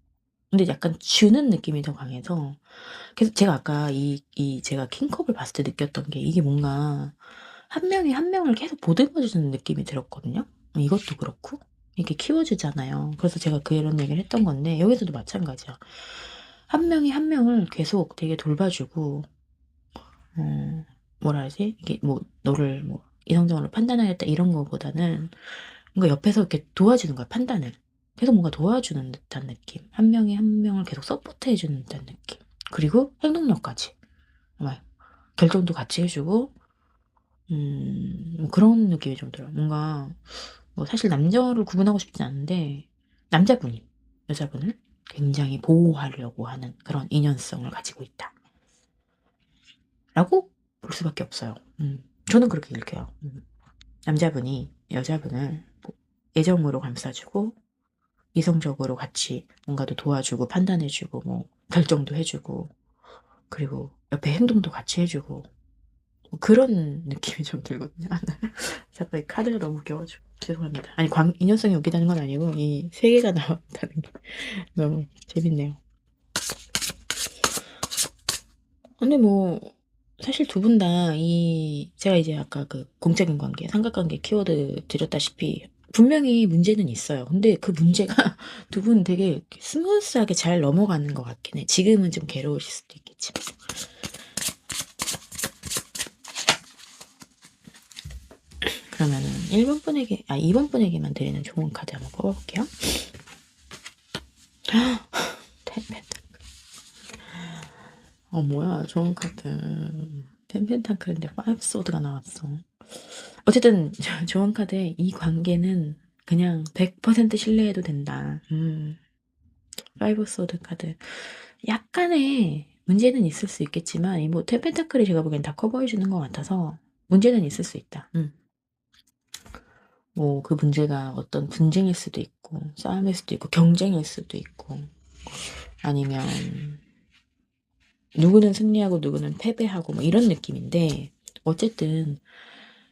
근데 약간 주는 느낌이 더 강해서 그래서 제가 아까 제가 킹컵을 봤을 때 느꼈던 게 이게 뭔가 한 명이 한 명을 계속 보듬어주는 느낌이 들었거든요. 이것도 그렇고 이렇게 키워주잖아요. 그래서 제가 그런 얘기를 했던 건데 여기서도 마찬가지야. 한 명이 한 명을 계속 되게 돌봐주고 뭐라 하지? 이게 뭐 너를 뭐 이성적으로 판단하겠다 이런 거보다는 뭔가 옆에서 이렇게 도와주는 거야, 판단을. 계속 뭔가 도와주는 듯한 느낌. 한 명이 한 명을 계속 서포트 해주는 듯한 느낌. 그리고 행동력까지. 정말 결정도 같이 해주고 뭐 그런 느낌이 좀 들어요. 뭔가 뭐 사실 남자를 구분하고 싶지 않은데 남자분이 여자분을 굉장히 보호하려고 하는 그런 인연성을 가지고 있다. 라고 볼 수밖에 없어요. 저는 그렇게 읽혀요. 남자분이 여자분을 애정으로 감싸주고 이성적으로 같이 뭔가도 도와주고 판단해주고 뭐 결정도 해주고 그리고 옆에 행동도 같이 해주고 뭐 그런 느낌이 좀 들거든요. 잠깐 카드가 너무 웃겨가지고 죄송합니다. 아니 인연성이 웃기다는 건 아니고 이 세 개가 나왔다는 게 너무 재밌네요. 근데 뭐 사실 두 분 다 제가 이제 아까 그 공적인 관계, 삼각관계 키워드 드렸다시피 분명히 문제는 있어요. 근데 그 문제가 두 분 되게 스무스하게 잘 넘어가는 것 같긴 해. 지금은 좀 괴로우실 수도 있겠지만. 그러면은 2번 분에게만 드리는 좋은 카드 한번 뽑아볼게요. 뭐야, 좋은 카드. 텐펜타클인데 5소드가 나왔어. 어쨌든 좋은 카드에 이 관계는 그냥 100% 신뢰해도 된다. 5소드 카드. 약간의 문제는 있을 수 있겠지만 이 뭐 텐펜타클이 제가 보기엔 다 커버해 주는 것 같아서 문제는 있을 수 있다. 뭐 그 문제가 어떤 분쟁일 수도 있고 싸움일 수도 있고 경쟁일 수도 있고 아니면 누구는 승리하고 누구는 패배하고 뭐 이런 느낌인데 어쨌든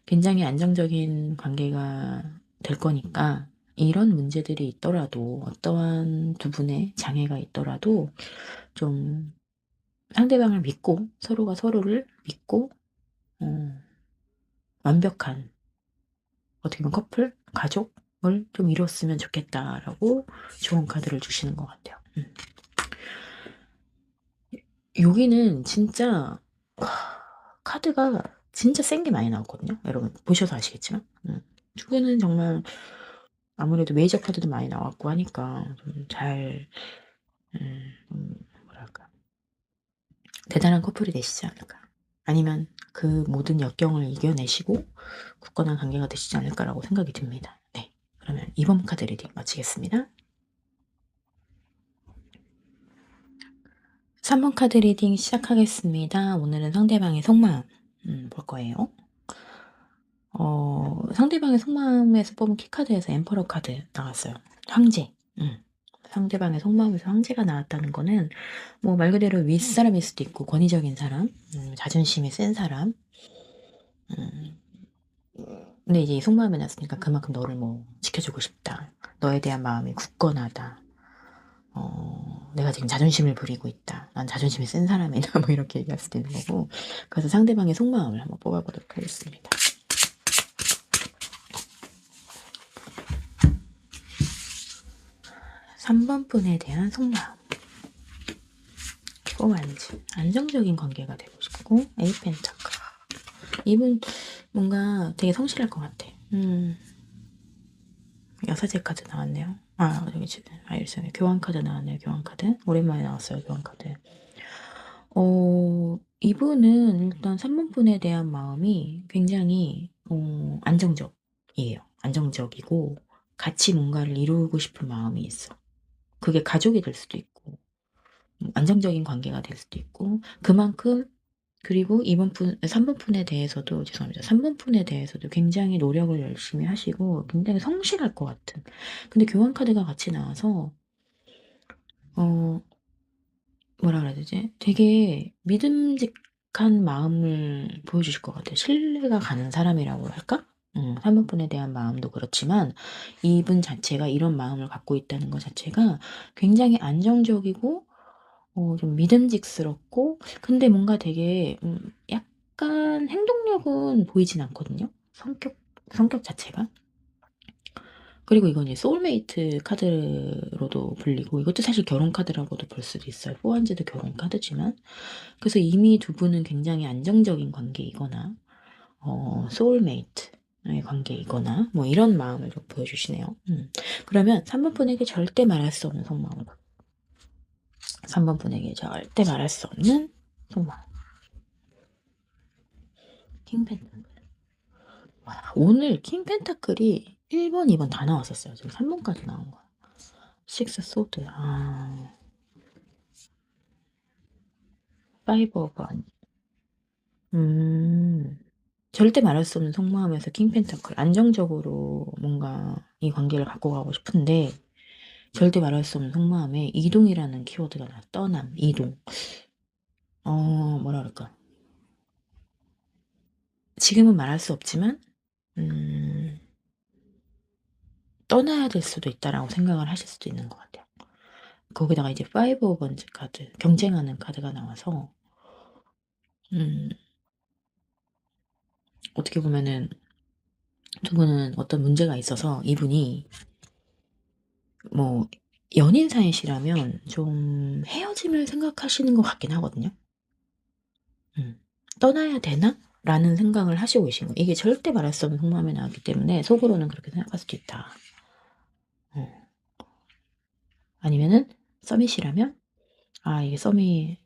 굉장히 안정적인 관계가 될 거니까 이런 문제들이 있더라도 어떠한 두 분의 장애가 있더라도 좀 상대방을 믿고 서로가 서로를 믿고 완벽한 어떻게 보면 커플, 가족을 좀 이뤘으면 좋겠다라고 좋은 카드를 주시는 것 같아요. 여기는 진짜 카드가 진짜 센 게 많이 나왔거든요. 여러분 보셔서 아시겠지만 축구는 정말 아무래도 메이저 카드도 많이 나왔고 하니까 좀잘 뭐랄까 대단한 커플이 되시지 않을까 아니면 그 모든 역경을 이겨내시고 굳건한 관계가 되시지 않을까라고 생각이 듭니다. 네, 그러면 2번 카드 리딩 마치겠습니다. 3번 카드 리딩 시작하겠습니다. 오늘은 상대방의 속마음 볼 거예요. 상대방의 속마음에서 뽑은 키카드에서 엠퍼러 카드 나왔어요. 황제. 상대방의 속마음에서 황제가 나왔다는 거는 뭐 말 그대로 윗사람일 수도 있고 권위적인 사람, 자존심이 센 사람, 근데 이제 이 속마음이 났으니까 그만큼 너를 뭐 지켜주고 싶다. 너에 대한 마음이 굳건하다. 내가 지금 자존심을 부리고 있다. 난 자존심이 센 사람이다. 뭐 이렇게 얘기할 수도 있는 거고. 그래서 상대방의 속마음을 한번 뽑아보도록 하겠습니다. 3번 분에 대한 속마음. 포완즈. 안정적인 관계가 되고 싶고, 에이 펜타클. 이분 뭔가 되게 성실할 것 같아. 여사제 카드 나왔네요. 여기 지금 일선에 교환 카드 나왔네요. 교환 카드. 오랜만에 나왔어요. 교환 카드. 이분은 일단 3번 분에 대한 마음이 굉장히 안정적이에요. 안정적이고 같이 뭔가를 이루고 싶은 마음이 있어. 그게 가족이 될 수도 있고 안정적인 관계가 될 수도 있고 그만큼 그리고 3번 푼에 대해서도 죄송합니다. 3번 푼에 대해서도 굉장히 노력을 열심히 하시고 굉장히 성실할 것 같은. 근데 교환 카드가 같이 나와서 뭐라 그래야 되지? 되게 믿음직한 마음을 보여주실 것 같아요. 신뢰가 가는 사람이라고 할까? 3번 푼에 대한 마음도 그렇지만 이분 자체가 이런 마음을 갖고 있다는 것 자체가 굉장히 안정적이고 좀 믿음직스럽고 근데 뭔가 되게 약간 행동력은 보이진 않거든요. 성격 자체가. 그리고 이건 이제 소울메이트 카드로도 불리고 이것도 사실 결혼 카드라고도 볼 수도 있어요. 포환즈도 결혼 카드지만 그래서 이미 두 분은 굉장히 안정적인 관계이거나 소울메이트의 관계이거나 뭐 이런 마음을 좀 보여주시네요. 그러면 3번 분에게 절대 말할 수 없는 속마음을 3번 분에게 절대 말할 수 없는 속마음. 킹펜타클. 오늘 킹펜타클이 1번, 2번 다 나왔었어요. 지금 3번까지 나온 거야. 식스 소드. 파이브 오브 아니. 절대 말할 수 없는 속마음에서 킹펜타클. 안정적으로 뭔가 이 관계를 갖고 가고 싶은데 절대 말할 수 없는 속마음에 이동이라는 키워드가 나와. 떠남, 이동. 뭐라 그럴까. 지금은 말할 수 없지만 떠나야 될 수도 있다라고 생각을 하실 수도 있는 것 같아요. 거기다가 이제 5 오브 원즈 카드, 경쟁하는 카드가 나와서 음 어떻게 보면은 두 분은 어떤 문제가 있어서 이분이 뭐 연인 사이시라면 좀 헤어짐을 생각하시는 것 같긴 하거든요. '떠나야 되나?' 라는 생각을 하시고 계신 거예요. 이게 절대 말할 수 없는 속마음이 나왔기 때문에 속으로는 그렇게 생각할 수도 있다. 어. 아니면은 서밋이라면 '아 이게 서밋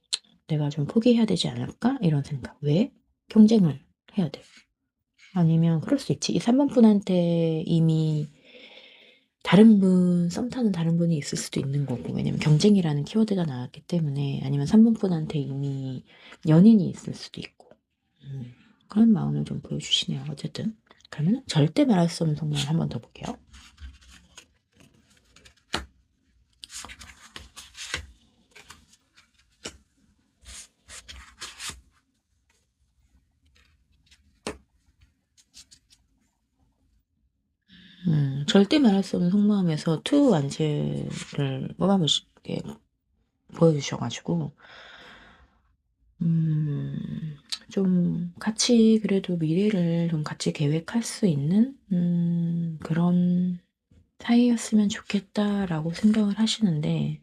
내가 좀 포기해야 되지 않을까?' 이런 생각. 왜? 경쟁을 해야 돼. 아니면 그럴 수 있지. 이 3번 분한테 이미 썸 타는 다른 분이 있을 수도 있는 거고. 왜냐면 경쟁이라는 키워드가 나왔기 때문에. 아니면 3번 분한테 이미 연인이 있을 수도 있고. 그런 마음을 좀 보여주시네요. 어쨌든. 그러면 절대 말할 수 없는 속마음 한 번 더 볼게요. 절대 말할 수 없는 속마음에서 투 완즈를 뽑아보시게 보여주셔가지고 좀 같이 그래도 미래를 좀 같이 계획할 수 있는 그런 사이였으면 좋겠다라고 생각을 하시는데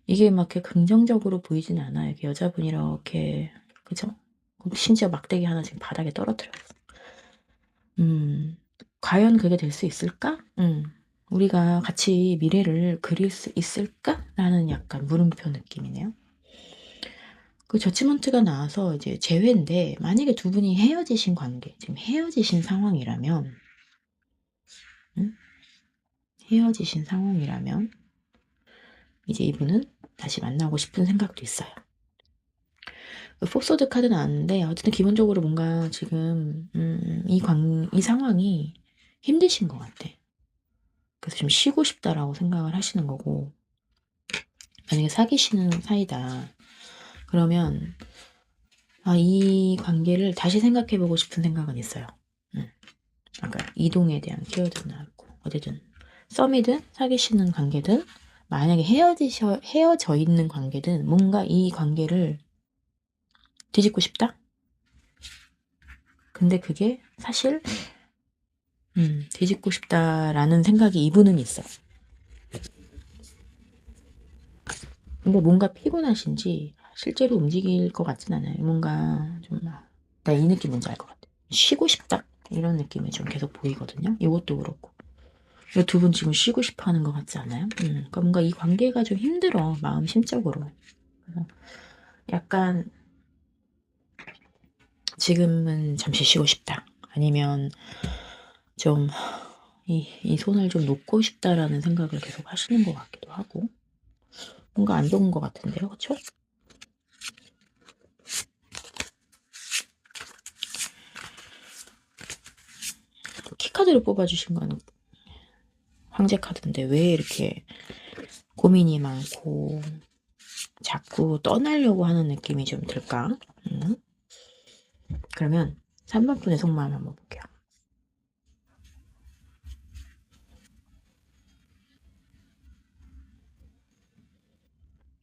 이게 막 이렇게 긍정적으로 보이진 않아요. 이렇게 여자분이 이렇게 그죠? 심지어 막대기 하나 지금 바닥에 떨어뜨렸어. 과연 그게 될 수 있을까? 우리가 같이 미래를 그릴 수 있을까? 라는 약간 물음표 느낌이네요. 그 저치먼트가 나와서 이제 재회인데 만약에 두 분이 헤어지신 관계, 지금 헤어지신 상황이라면 헤어지신 상황이라면 이제 이분은 다시 만나고 싶은 생각도 있어요. 폭소드 카드 나왔는데 어쨌든 기본적으로 뭔가 지금 이 상황이 힘드신 것 같아. 그래서 좀 쉬고 싶다라고 생각을 하시는 거고 만약에 사귀시는 사이다. 그러면 이 관계를 다시 생각해보고 싶은 생각은 있어요. 아까 이동에 대한 키워드도 나왔고, 어쨌든 썸이든 사귀시는 관계든 만약에 헤어져 있는 관계든 뭔가 이 관계를 뒤집고 싶다? 근데 그게 사실 뒤집고 싶다라는 생각이 이분은 있어. 근데 뭔가 피곤하신지 실제로 움직일 것 같진 않아요. 뭔가 좀, 나 이 느낌 뭔지 알 것 같아. 쉬고 싶다? 이런 느낌이 좀 계속 보이거든요. 이것도 그렇고. 이 두 분 지금 쉬고 싶어 하는 것 같지 않아요? 그러니까 뭔가 이 관계가 좀 힘들어. 마음 심적으로. 그래서 약간 지금은 잠시 쉬고 싶다. 아니면 좀 이 손을 좀 놓고 싶다라는 생각을 계속 하시는 것 같기도 하고. 뭔가 안 좋은 것 같은데요. 그쵸? 키카드를 뽑아주신 건 황제 카드인데 왜 이렇게 고민이 많고 자꾸 떠나려고 하는 느낌이 좀 들까? 그러면 3번 분의 속마음 한번 볼게요.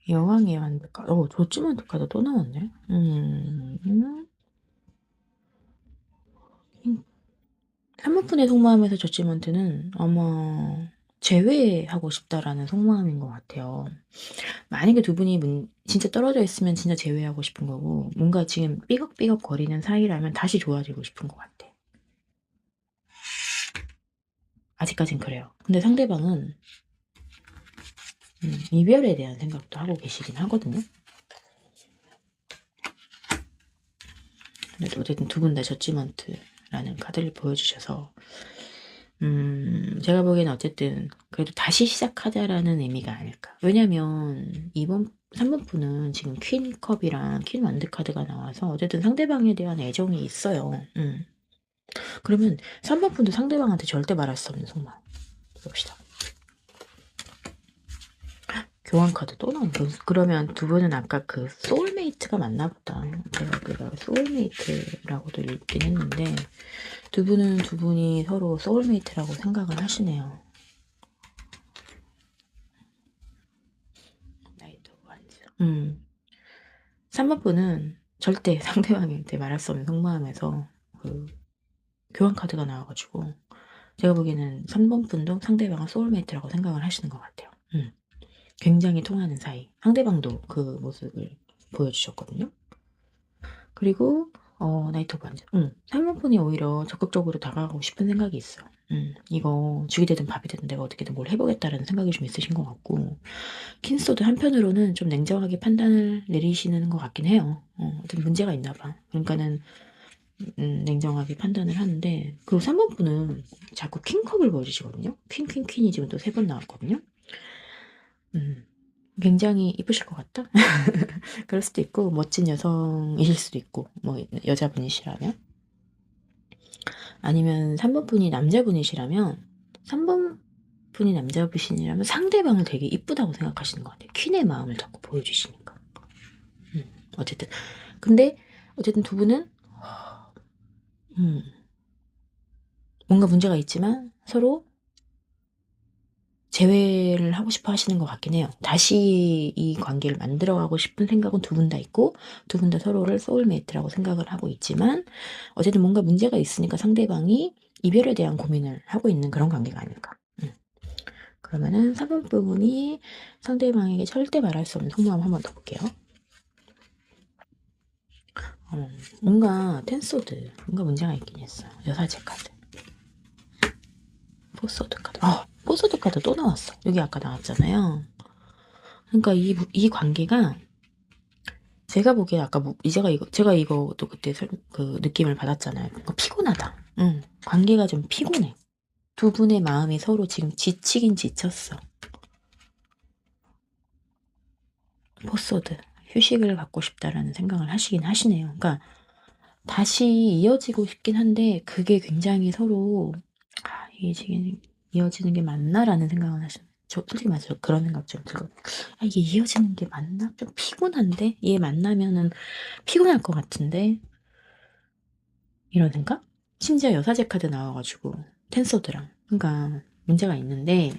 여왕의 완벽한, 좋지만 카드 또 나왔네. 3번 분의 속마음에서 저지먼트는 아마 제외하고 싶다라는 속마음인 것 같아요. 만약에 두 분이 진짜 떨어져 있으면 진짜 제외하고 싶은 거고, 뭔가 지금 삐걱삐걱 거리는 사이라면 다시 좋아지고 싶은 것 같아. 아직까진 그래요. 근데 상대방은 이별에 대한 생각도 하고 계시긴 하거든요. 그래도 어쨌든 두 분 다 저지먼트라는 카드를 보여주셔서 제가 보기에는 어쨌든 그래도 다시 시작하자라는 의미가 아닐까. 왜냐면 3번 분은 지금 퀸컵이랑 퀸 완드 카드가 나와서 어쨌든 상대방에 대한 애정이 있어요. 그러면 3번 분도 상대방한테 절대 말할 수 없는 속마음. 봅시다. 교환 카드 또 나온다. 그러면 두 분은 아까 그 소울메이트가 맞나 보다. 제가 그거 소울메이트라고도 읽긴 했는데 두 분이 서로 소울메이트라고 생각을 하시네요. 나이트 완즈. 3번 분은 절대 상대방한테 말할 수 없는 속마음에서 그 교환 카드가 나와가지고 제가 보기에는 3번 분도 상대방은 소울메이트라고 생각을 하시는 것 같아요. 굉장히 통하는 사이. 상대방도 그 모습을 보여주셨거든요. 그리고 나이트 오브 완즈. 3번 분이 오히려 적극적으로 다가가고 싶은 생각이 있어요. 이거 죽이 되든 밥이 되든 내가 어떻게든 뭘 해보겠다라는 생각이 좀 있으신 것 같고 킨소드 한편으로는 좀 냉정하게 판단을 내리시는 것 같긴 해요. 어떤 문제가 있나 봐. 그러니까는 냉정하게 판단을 하는데 그리고 3번 분은 자꾸 킹컵을 보여주시거든요. 퀸이 지금 또 3번 나왔거든요. 굉장히 이쁘실 것 같다? 그럴 수도 있고 멋진 여성이실 수도 있고 뭐 여자분이시라면 아니면 3번 분이 남자분이시라면 3번 분이 남자분이시라면 상대방을 되게 이쁘다고 생각하시는 것 같아요. 퀸의 마음을 자꾸 보여주시니까. 어쨌든 근데 어쨌든 두 분은 뭔가 문제가 있지만 서로 재회를 하고 싶어 하시는 것 같긴 해요. 다시 이 관계를 만들어가고 싶은 생각은 두 분 다 있고 두 분 다 서로를 소울메이트라고 생각을 하고 있지만 어쨌든 뭔가 문제가 있으니까 상대방이 이별에 대한 고민을 하고 있는 그런 관계가 아닐까. 그러면은 3번 부분이 상대방에게 절대 말할 수 없는 속마음 한번 더 볼게요. 뭔가 텐소드 뭔가 문제가 있긴 했어. 여사제 카드 포소드 카드 포소드 카드 또 나왔어. 여기 아까 나왔잖아요. 그러니까 이 관계가 제가 보기에 아까 제가 이거도 그때 그 느낌을 받았잖아요. 뭔가 피곤하다. 관계가 좀 피곤해. 두 분의 마음이 서로 지금 지치긴 지쳤어. 포소드 휴식을 갖고 싶다라는 생각을 하시긴 하시네요. 그러니까 다시 이어지고 싶긴 한데 그게 굉장히 서로 이게 지금 이어지는 게 맞나라는 생각을 하시는. 저 솔직히 말해서 그런 생각 좀 들고 이게 이어지는 게 맞나? 좀 피곤한데 얘 만나면은 피곤할 것 같은데 이런 생각? 심지어 여사제 카드 나와 가지고 텐서드랑. 그러니까 문제가 있는데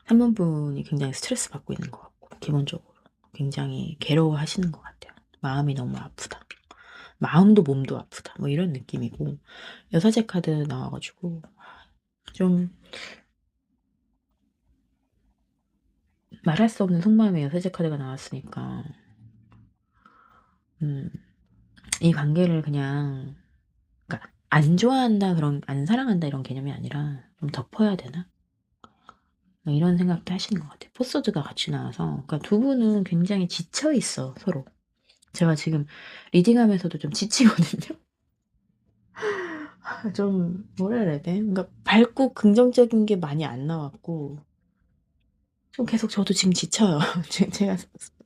상담분이 굉장히 스트레스 받고 있는 것 같고 기본적으로 굉장히 괴로워하시는 것 같아요. 마음이 너무 아프다. 마음도 몸도 아프다. 뭐 이런 느낌이고 여사제 카드 나와 가지고 좀 말할 수 없는 속마음의 여사제 카드가 나왔으니까 이 관계를 그냥 그러니까 안 좋아한다 그런 안 사랑한다 이런 개념이 아니라 좀 덮어야 되나? 뭐 이런 생각도 하시는 것 같아요. 포서드가 같이 나와서 그러니까 두 분은 굉장히 지쳐 있어 서로. 제가 지금 리딩하면서도 좀 지치거든요. 좀 뭐라 그래야 돼? 그러니까 밝고 긍정적인 게 많이 안 나왔고 좀 계속 저도 지금 지쳐요. 제가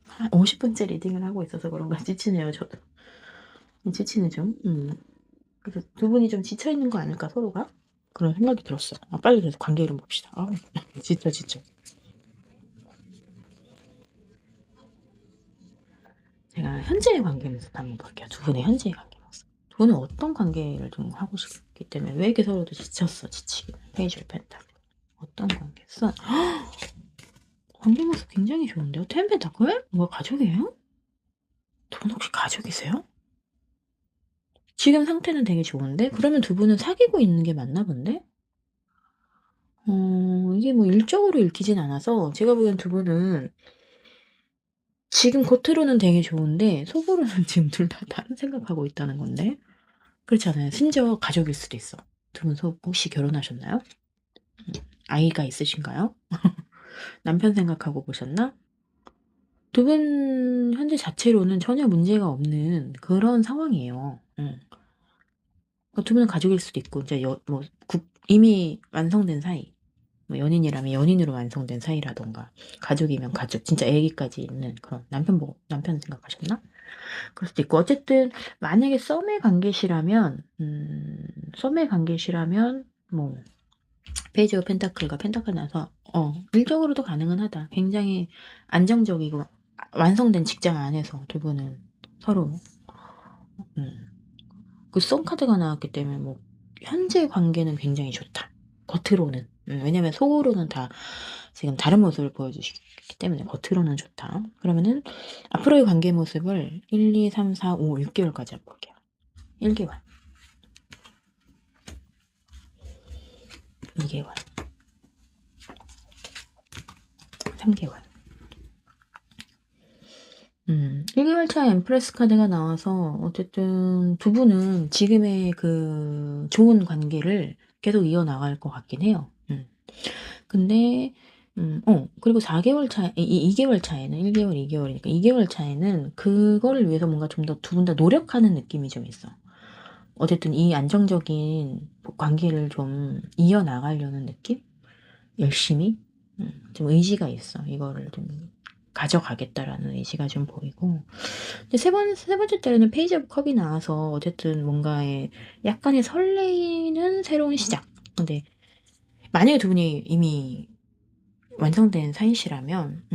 한 50분째 리딩을 하고 있어서 그런가 지치네요 저도. 지치네 좀. 그래서 두 분이 좀 지쳐 있는 거 아닐까 서로가? 그런 생각이 들었어요. 아 빨리 그래서 관계 이름 봅시다. 아 지쳐. 제가 현재의 관계 모습 한번 볼게요. 두 분의 현재의 관계 모습. 두 분은 어떤 관계를 좀 하고 싶기 때문에 왜 이렇게 서로도 지쳤어 지치기는. 페이지 오브 펜타클. 어떤 관계였어? 관계 모습 굉장히 좋은데요. 텐 펜타클? 뭐가 가족이에요? 두 분 혹시 가족이세요? 지금 상태는 되게 좋은데? 그러면 두 분은 사귀고 있는 게 맞나 본데? 이게 뭐 일적으로 읽히진 않아서 제가 보기엔 두 분은 지금 겉으로는 되게 좋은데 속으로는 지금 둘 다 다른 생각하고 있다는 건데? 그렇지 않아요? 심지어 가족일 수도 있어. 두 분 혹시 결혼하셨나요? 아이가 있으신가요? 남편 생각하고 보셨나? 두 분 현재 자체로는 전혀 문제가 없는 그런 상황이에요. 두 분은 가족일 수도 있고 이제 이미 완성된 사이, 뭐 연인이라면 연인으로 완성된 사이라든가 가족이면 가족, 진짜 애기까지 있는 그런 남편 생각하셨나? 그럴 수도 있고 어쨌든 만약에 썸의 관계시라면 뭐 페이지 오브 펜타클과 펜타클 나서 일적으로도 가능은 하다. 굉장히 안정적이고 완성된 직장 안에서 두 분은 서로 음 그 썬카드가 나왔기 때문에 뭐 현재 관계는 굉장히 좋다. 겉으로는. 왜냐면 속으로는 다 지금 다른 모습을 보여주시기 때문에 겉으로는 좋다. 그러면은 앞으로의 관계 모습을 1, 2, 3, 4, 5, 6개월까지 한번 볼게요. 1개월, 2개월, 3개월. 1개월 차에 엠프레스 카드가 나와서 어쨌든 두 분은 지금의 그 좋은 관계를 계속 이어나갈 것 같긴 해요. 근데 그리고 4개월 차 이 2개월 차에는 1개월, 2개월이니까 2개월 차에는 그거를 위해서 뭔가 좀 더 두 분 다 노력하는 느낌이 좀 있어. 어쨌든 이 안정적인 관계를 좀 이어나가려는 느낌? 열심히? 좀 의지가 있어. 이거를 좀 가져가겠다라는 의지가 좀 보이고. 근데 세 번째 달에는 페이지 오브 컵이 나와서 어쨌든 뭔가에 약간의 설레이는 새로운 시작. 근데 만약에 두 분이 이미 완성된 사이시라면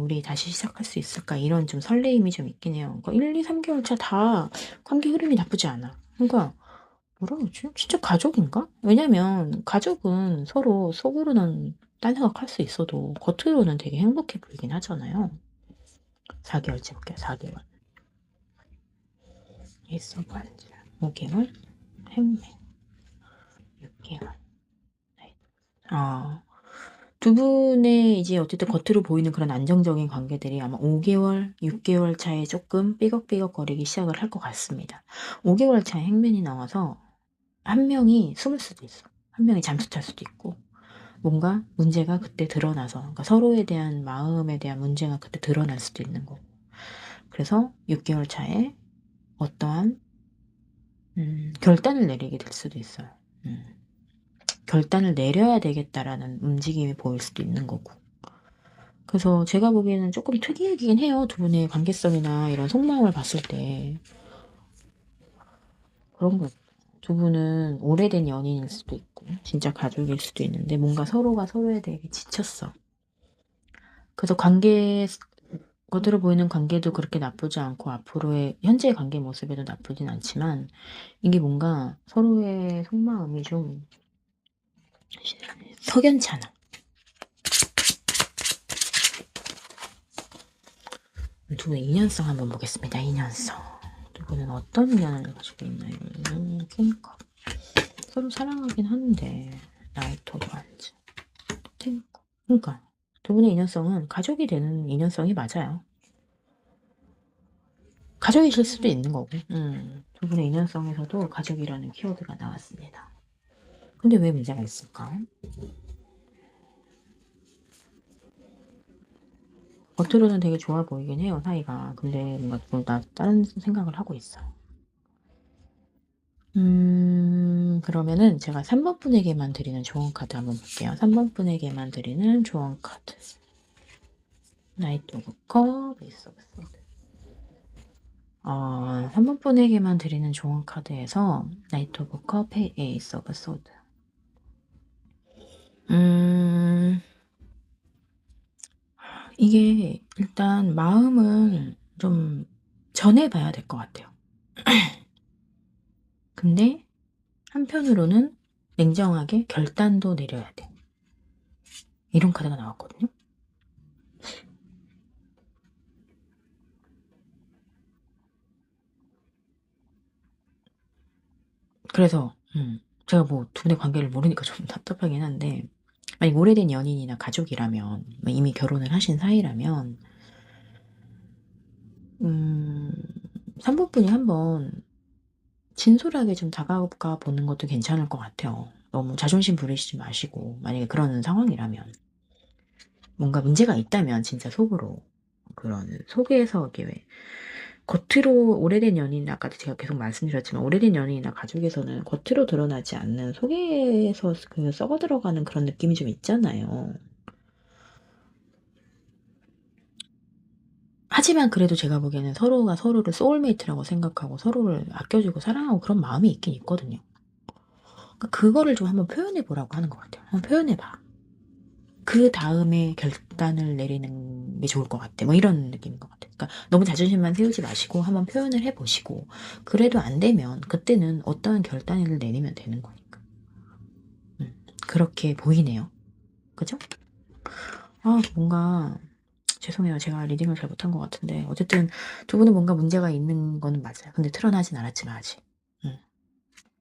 우리 다시 시작할 수 있을까 이런 좀 설레임이 좀 있긴 해요. 그러니까 1, 2, 3개월 차 다 관계 흐름이 나쁘지 않아. 그러니까 뭐라 그러지? 진짜 가족인가? 왜냐면 가족은 서로 속으로는 딴 생각할 수 있어도 겉으로는 되게 행복해 보이긴 하잖아요. 4개월째 볼게요. 4개월. 에이스 오브 원즈. 5개월. 행맨. 6개월. 두 분의 이제 어쨌든 겉으로 보이는 그런 안정적인 관계들이 아마 5개월, 6개월 차에 조금 삐걱삐걱거리기 시작을 할 것 같습니다. 5개월 차에 행맨이 나와서 한 명이 숨을 수도 있어. 한 명이 잠수 탈 수도 있고 뭔가 문제가 그때 드러나서 그러니까 서로에 대한 마음에 대한 문제가 그때 드러날 수도 있는 거고 그래서 6개월 차에 어떠한 결단을 내리게 될 수도 있어요. 결단을 내려야 되겠다라는 움직임이 보일 수도 있는 거고 그래서 제가 보기에는 조금 특이하긴 해요. 두 분의 관계성이나 이런 속마음을 봤을 때 그런 거 같아요. 두 분은 오래된 연인일 수도 있고 진짜 가족일 수도 있는데 뭔가 서로가 서로에 대해 지쳤어. 그래서 관계 겉으로 보이는 관계도 그렇게 나쁘지 않고 앞으로의 현재의 관계 모습에도 나쁘진 않지만 이게 뭔가 서로의 속마음이 좀 석연치 않아. 두 분의 인연성 한번 보겠습니다. 인연성. 두 분은 어떤 인연을 가지고 있나요? 킹컵. 서로 사랑하긴 하는데 나이트 오브 완즈. 킹컵. 그러니까 두 분의 인연성은 가족이 되는 인연성이 맞아요. 가족이실 수도 있는 거고. 두 분의 인연성에서도 가족이라는 키워드가 나왔습니다. 근데 왜 문제가 있을까? 겉으로는 되게 좋아 보이긴 해요, 사이가. 근데 뭔가 좀 다른 생각을 하고 있어. 그러면은 제가 3번 분에게만 드리는 조언 카드 한번 볼게요. 3번 분에게만 드리는 조언 카드. 나이트 오브 컵, 에이스 오브 소드. 3번 분에게만 드리는 조언 카드에서 나이트 오브 컵, 에이스 오브 소드. 이게 일단 마음은 좀 전해봐야 될 것 같아요. 근데 한편으로는 냉정하게 결단도 내려야 돼. 이런 카드가 나왔거든요. 그래서 제가 뭐 두 분의 관계를 모르니까 좀 답답하긴 한데 만약 오래된 연인이나 가족이라면 이미 결혼을 하신 사이라면 3번 분이 한번 진솔하게 좀 다가가 보는 것도 괜찮을 것 같아요. 너무 자존심 부리시지 마시고 만약에 그런 상황이라면 뭔가 문제가 있다면 진짜 속으로 그런 속에서 이렇게 왜 겉으로 오래된 연인 아까도 제가 계속 말씀드렸지만 오래된 연인이나 가족에서는 겉으로 드러나지 않는 속에서 그 썩어 들어가는 그런 느낌이 좀 있잖아요. 하지만 그래도 제가 보기에는 서로가 서로를 소울메이트라고 생각하고 서로를 아껴주고 사랑하고 그런 마음이 있긴 있거든요. 그러니까 그거를 좀 한번 표현해 보라고 하는 것 같아요. 한번 표현해 봐. 그 다음에 결단을 내리는 게 좋을 것 같아. 뭐 이런 느낌인 것 같아. 그러니까 너무 자존심만 세우지 마시고 한번 표현을 해보시고 그래도 안 되면 그때는 어떠한 결단을 내리면 되는 거니까. 그렇게 보이네요. 그죠? 뭔가 죄송해요. 제가 리딩을 잘 못한 것 같은데 어쨌든 두 분은 뭔가 문제가 있는 거는 맞아요. 근데 드러나진 않았지만 아직.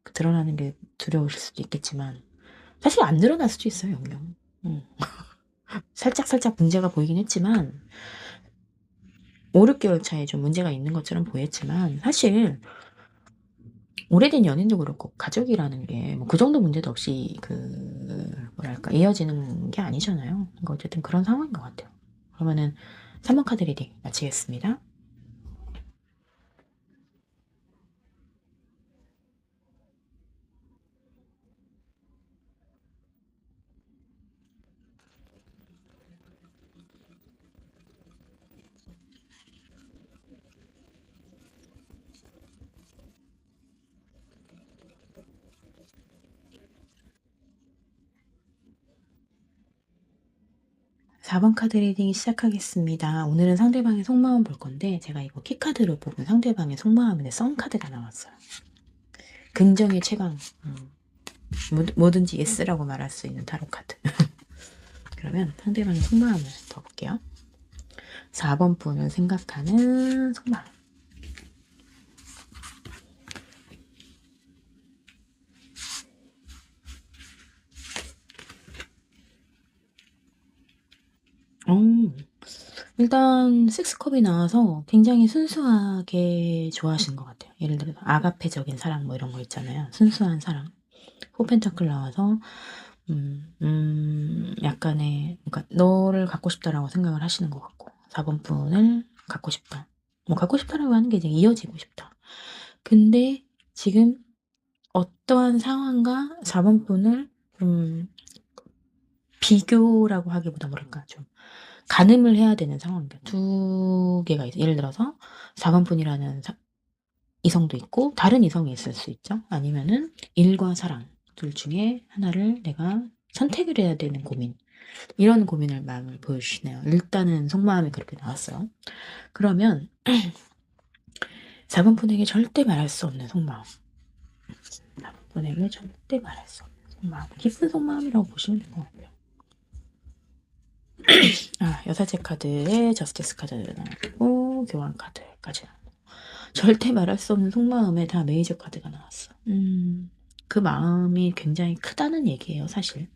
그 드러나는 게 두려우실 수도 있겠지만 사실 안 드러날 수도 있어요. 영영. 살짝 문제가 보이긴 했지만 5-6개월 차에 좀 문제가 있는 것처럼 보였지만 사실 오래된 연인도 그렇고 가족이라는 게 뭐 그 정도 문제도 없이 뭐랄까 이어지는 게 아니잖아요. 그러니까 어쨌든 그런 상황인 것 같아요. 그러면은 3번 카드 리딩 마치겠습니다. 4번 카드 리딩 시작하겠습니다. 오늘은 상대방의 속마음 볼 건데 제가 이거 키카드로 보면 상대방의 속마음인데 썬 카드가 나왔어요. 긍정의 최강. 뭐든지 예스라고 말할 수 있는 타로 카드. 그러면 상대방의 속마음을 더 볼게요. 4번 분을 생각하는 속마음. 일단 식스컵이 나와서 굉장히 순수하게 좋아하시는 것 같아요. 예를 들어서 아가페적인 사랑 뭐 이런 거 있잖아요. 순수한 사랑. 포펜타클 나와서 약간의 그러니까 너를 갖고 싶다라고 생각을 하시는 것 같고 4번 분을 갖고 싶다. 뭐 갖고 싶다라고 하는 게 이제 이어지고 싶다. 근데 지금 어떠한 상황과 4번 분을 좀 비교라고 하기보다 뭐랄까 좀 가늠을 해야 되는 상황입니다. 두 개가 있어요. 예를 들어서 4번 분이라는 이성도 있고 다른 이성이 있을 수 있죠. 아니면은 일과 사랑 둘 중에 하나를 내가 선택을 해야 되는 고민. 이런 고민을 마음을 보여주시네요. 일단은 속마음이 그렇게 나왔어요. 그러면 4번 분에게 절대 말할 수 없는 속마음. 4번 분에게 절대 말할 수 없는 속마음. 깊은 속마음이라고 보시면 될 것 같아요. 여사제 카드에 저스티스 카드 나왔고 교환 카드까지 나왔고 절대 말할 수 없는 속마음에 다 메이저 카드가 나왔어. 그 마음이 굉장히 크다는 얘기예요, 사실.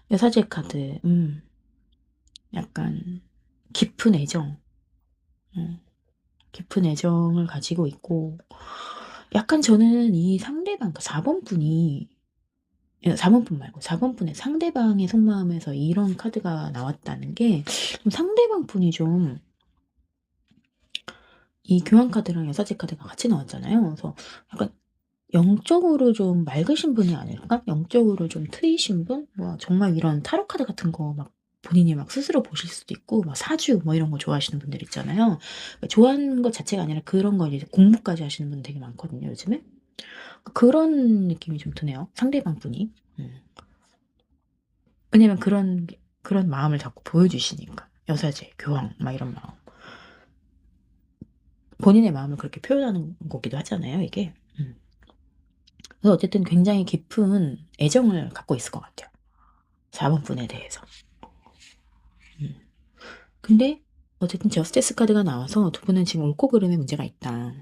여사제 카드, 약간 깊은 애정, 깊은 애정을 가지고 있고, 약간 저는 이 상대방, 4번 분이, 4번 분 말고 4번 분의 상대방의 속마음에서 이런 카드가 나왔다는 게, 상대방 분이 좀, 이 교환 카드랑 여사제 카드가 같이 나왔잖아요. 그래서 약간 영적으로 좀 맑으신 분이 아닐까? 영적으로 좀 트이신 분? 뭐 정말 이런 타로 카드 같은 거 막 본인이 막 스스로 보실 수도 있고 막 사주 뭐 이런 거 좋아하시는 분들 있잖아요. 그러니까 좋아하는 것 자체가 아니라 그런 거 이제 공부까지 하시는 분 되게 많거든요, 요즘에. 그런 느낌이 좀 드네요. 상대방 분이. 왜냐면 그런 마음을 자꾸 보여주시니까. 여사제, 교황, 막 이런 마음. 본인의 마음을 그렇게 표현하는 거기도 하잖아요, 이게. 그래서 어쨌든 굉장히 깊은 애정을 갖고 있을 것 같아요. 4번 분에 대해서. 근데 어쨌든 저스티스 카드가 나와서 두 분은 지금 옳고 그름에 문제가 있다.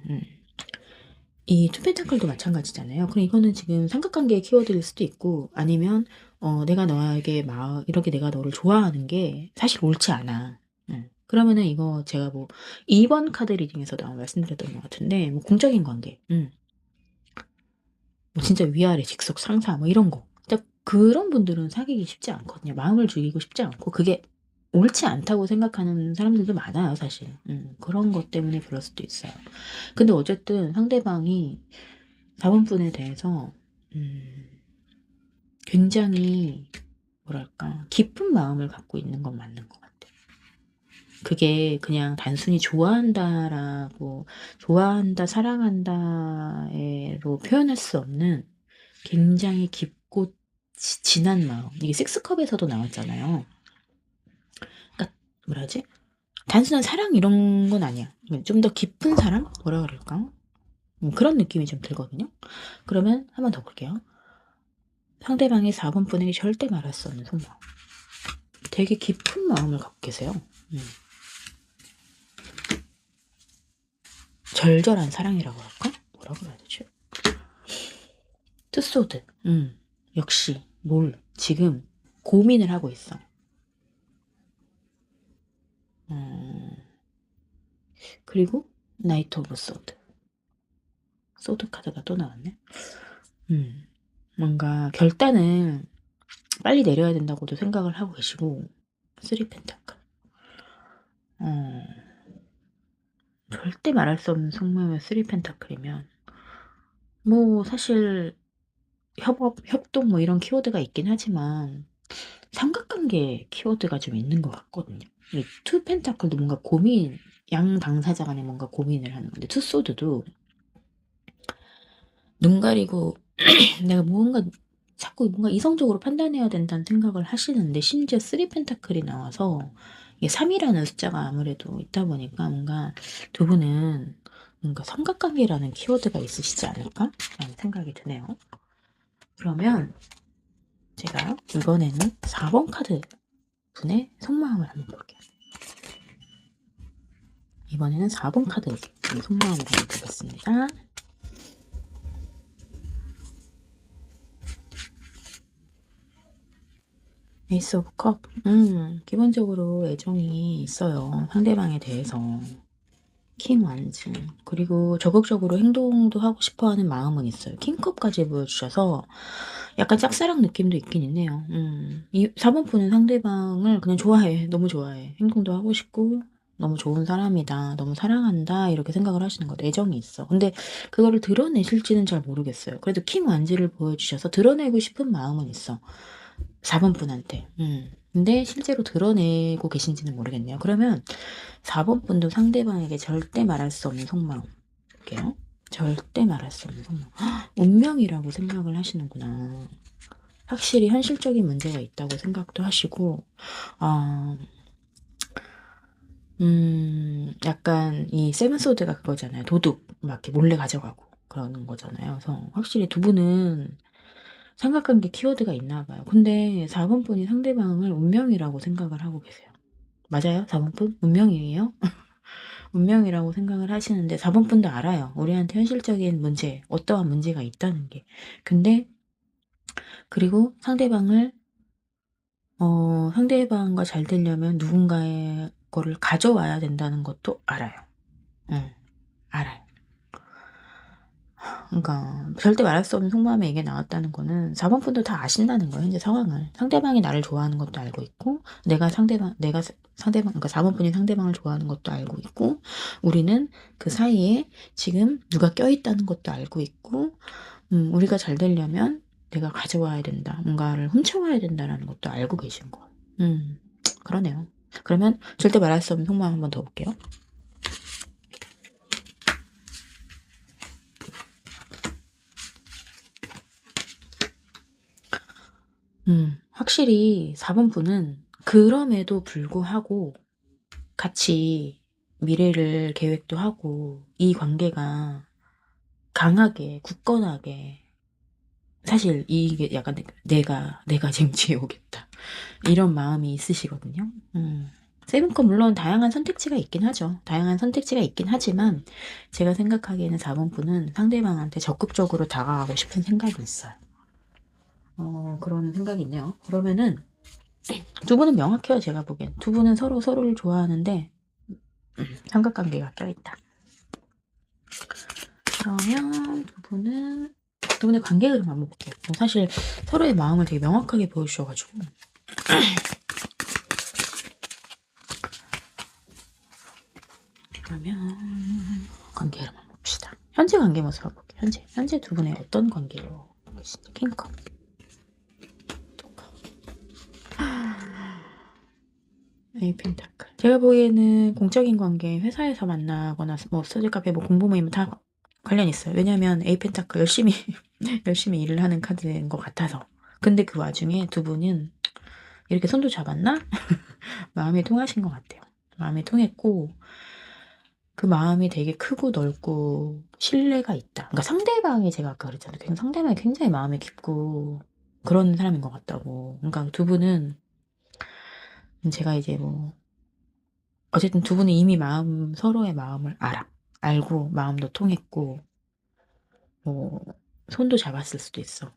이 투펜타클도 마찬가지잖아요. 그럼 이거는 지금 삼각관계의 키워드일 수도 있고 아니면 내가 너에게 이렇게 내가 너를 좋아하는 게 사실 옳지 않아. 그러면은 이거 제가 뭐 2번 카드 리딩에서도 아마 말씀드렸던 것 같은데 뭐 공적인 관계, 뭐 진짜 위아래 직속 상사 뭐 이런 거. 딱 그런 분들은 사귀기 쉽지 않거든요. 마음을 죽이고 싶지 않고 그게 옳지 않다고 생각하는 사람들도 많아요, 사실. 그런 것 때문에 그럴 수도 있어요. 근데 어쨌든 상대방이 4번 분에 대해서 굉장히 뭐랄까 깊은 마음을 갖고 있는 건 맞는 것 같아요. 그게 그냥 단순히 좋아한다, 사랑한다로 표현할 수 없는 굉장히 깊고 진한 마음. 이게 식스컵에서도 나왔잖아요. 그러니까 뭐라 하지? 단순한 사랑 이런 건 아니야. 좀 더 깊은 사랑? 뭐라 그럴까? 그런 느낌이 좀 들거든요. 그러면 한 번 더 볼게요. 상대방이 4번 분에게 절대 말할 수 없는 속마음. 되게 깊은 마음을 갖고 계세요. 절절한 사랑이라고 할까? 뭐라고 해야 되지? 투소드. 역시 지금 고민을 하고 있어. 그리고 나이트 오브 소드. 소드 카드가 또 나왔네. 뭔가 결단을 빨리 내려야 된다고도 생각을 하고 계시고 3 펜타클. 절대 말할 수 없는 속마음의 3 펜타클이면 뭐 사실 협동 뭐 이런 키워드가 있긴 하지만 삼각관계 키워드가 좀 있는 것 같거든요. 이 투 펜타클도 뭔가 양 당사자 간에 뭔가 고민을 하는 건데 투 소드도 눈 가리고 내가 자꾸 뭔가 이성적으로 판단해야 된다는 생각을 하시는데 심지어 3 펜타클이 나와서 이게 3이라는 숫자가 아무래도 있다 보니까 뭔가 두 분은 뭔가 삼각관계라는 키워드가 있으시지 않을까? 라는 생각이 드네요. 그러면 제가 이번에는 4번 카드 분의 속마음을 한번 볼게요. 이번에는 4번 카드 속마음을 한번 보겠습니다. 에이스 오브 컵. 기본적으로 애정이 있어요. 상대방에 대해서. 킹 완즈. 그리고 적극적으로 행동도 하고 싶어 하는 마음은 있어요. 킹컵까지 보여주셔서 약간 짝사랑 느낌도 있긴 있네요. 이 4번 분은 상대방을 그냥 좋아해. 너무 좋아해. 행동도 하고 싶고 너무 좋은 사람이다. 너무 사랑한다. 이렇게 생각을 하시는 것 같아요. 애정이 있어. 근데 그거를 드러내실지는 잘 모르겠어요. 그래도 킹 완즈를 보여주셔서 드러내고 싶은 마음은 있어. 4번 분한테. 근데 실제로 드러내고 계신지는 모르겠네요. 그러면 4번 분도 상대방에게 절대 말할 수 없는 속마음. 볼게요. 절대 말할 수 없는 속마음. 운명이라고 생각을 하시는구나. 확실히 현실적인 문제가 있다고 생각도 하시고, 아, 약간 이 세븐소드가 그거잖아요. 도둑 막 이렇게 몰래 가져가고 그러는 거잖아요. 그래서 확실히 두 분은 삼각관계 키워드가 있나 봐요. 근데 4번 분이 상대방을 운명이라고 생각을 하고 계세요. 맞아요? 4번 분? 운명이에요? 운명이라고 생각을 하시는데 4번 분도 알아요. 우리한테 현실적인 문제, 어떠한 문제가 있다는 게. 근데 그리고 상대방과 잘 되려면 누군가의 거를 가져와야 된다는 것도 알아요. 응, 알아요. 그러니까 절대 말할 수 없는 속마음에 이게 나왔다는 거는 4번 분도 다 아신다는 거예요. 현재 상황을. 상대방이 나를 좋아하는 것도 알고 있고 내가 상대방 그러니까 4번 분이 상대방을 좋아하는 것도 알고 있고 우리는 그 사이에 지금 누가 껴있다는 것도 알고 있고 우리가 잘 되려면 내가 가져와야 된다. 뭔가를 훔쳐와야 된다라는 것도 알고 계신 거. 그러네요. 그러면 절대 말할 수 없는 속마음 한번 더 볼게요. 확실히 4번 분은 그럼에도 불구하고 같이 미래를 계획도 하고 이 관계가 강하게 굳건하게 사실 이게 약간 내가 쟁취해 오겠다 이런 마음이 있으시거든요. 세븐컵 물론 다양한 선택지가 있긴 하죠. 다양한 선택지가 있긴 하지만 제가 생각하기에는 4번 분은 상대방한테 적극적으로 다가가고 싶은 생각이 있어요. 그런 생각이 있네요. 그러면은 두 분은 명확해요. 제가 보기엔 두 분은 서로 서로를 좋아하는데 삼각관계가 껴있다. 그러면 두 분의 관계 흐름 한번 볼게요. 사실 서로의 마음을 되게 명확하게 보여주셔가지고 그러면 관계 흐름 한번 봅시다. 현재 관계 모습 한번 볼게요. 현재 두 분의 어떤 관계로 계신지. 킹컵 에이펜타클. 제가 보기에는 공적인 관계, 회사에서 만나거나 뭐 스터디 카페, 뭐 공부 모임 다 관련 있어요. 왜냐면 에이펜타클 열심히 열심히 일을 하는 카드인 것 같아서. 근데 그 와중에 두 분은 이렇게 손도 잡았나? 마음이 통하신 것 같아요. 마음이 통했고 그 마음이 되게 크고 넓고 신뢰가 있다. 그러니까 상대방이 제가 아까 그랬잖아요. 상대방이 굉장히 마음이 깊고 그런 사람인 것 같다고. 그러니까 두 분은 제가 이제 뭐 어쨌든 두 분은 이미 서로의 마음을 알고 마음도 통했고 뭐 손도 잡았을 수도 있어.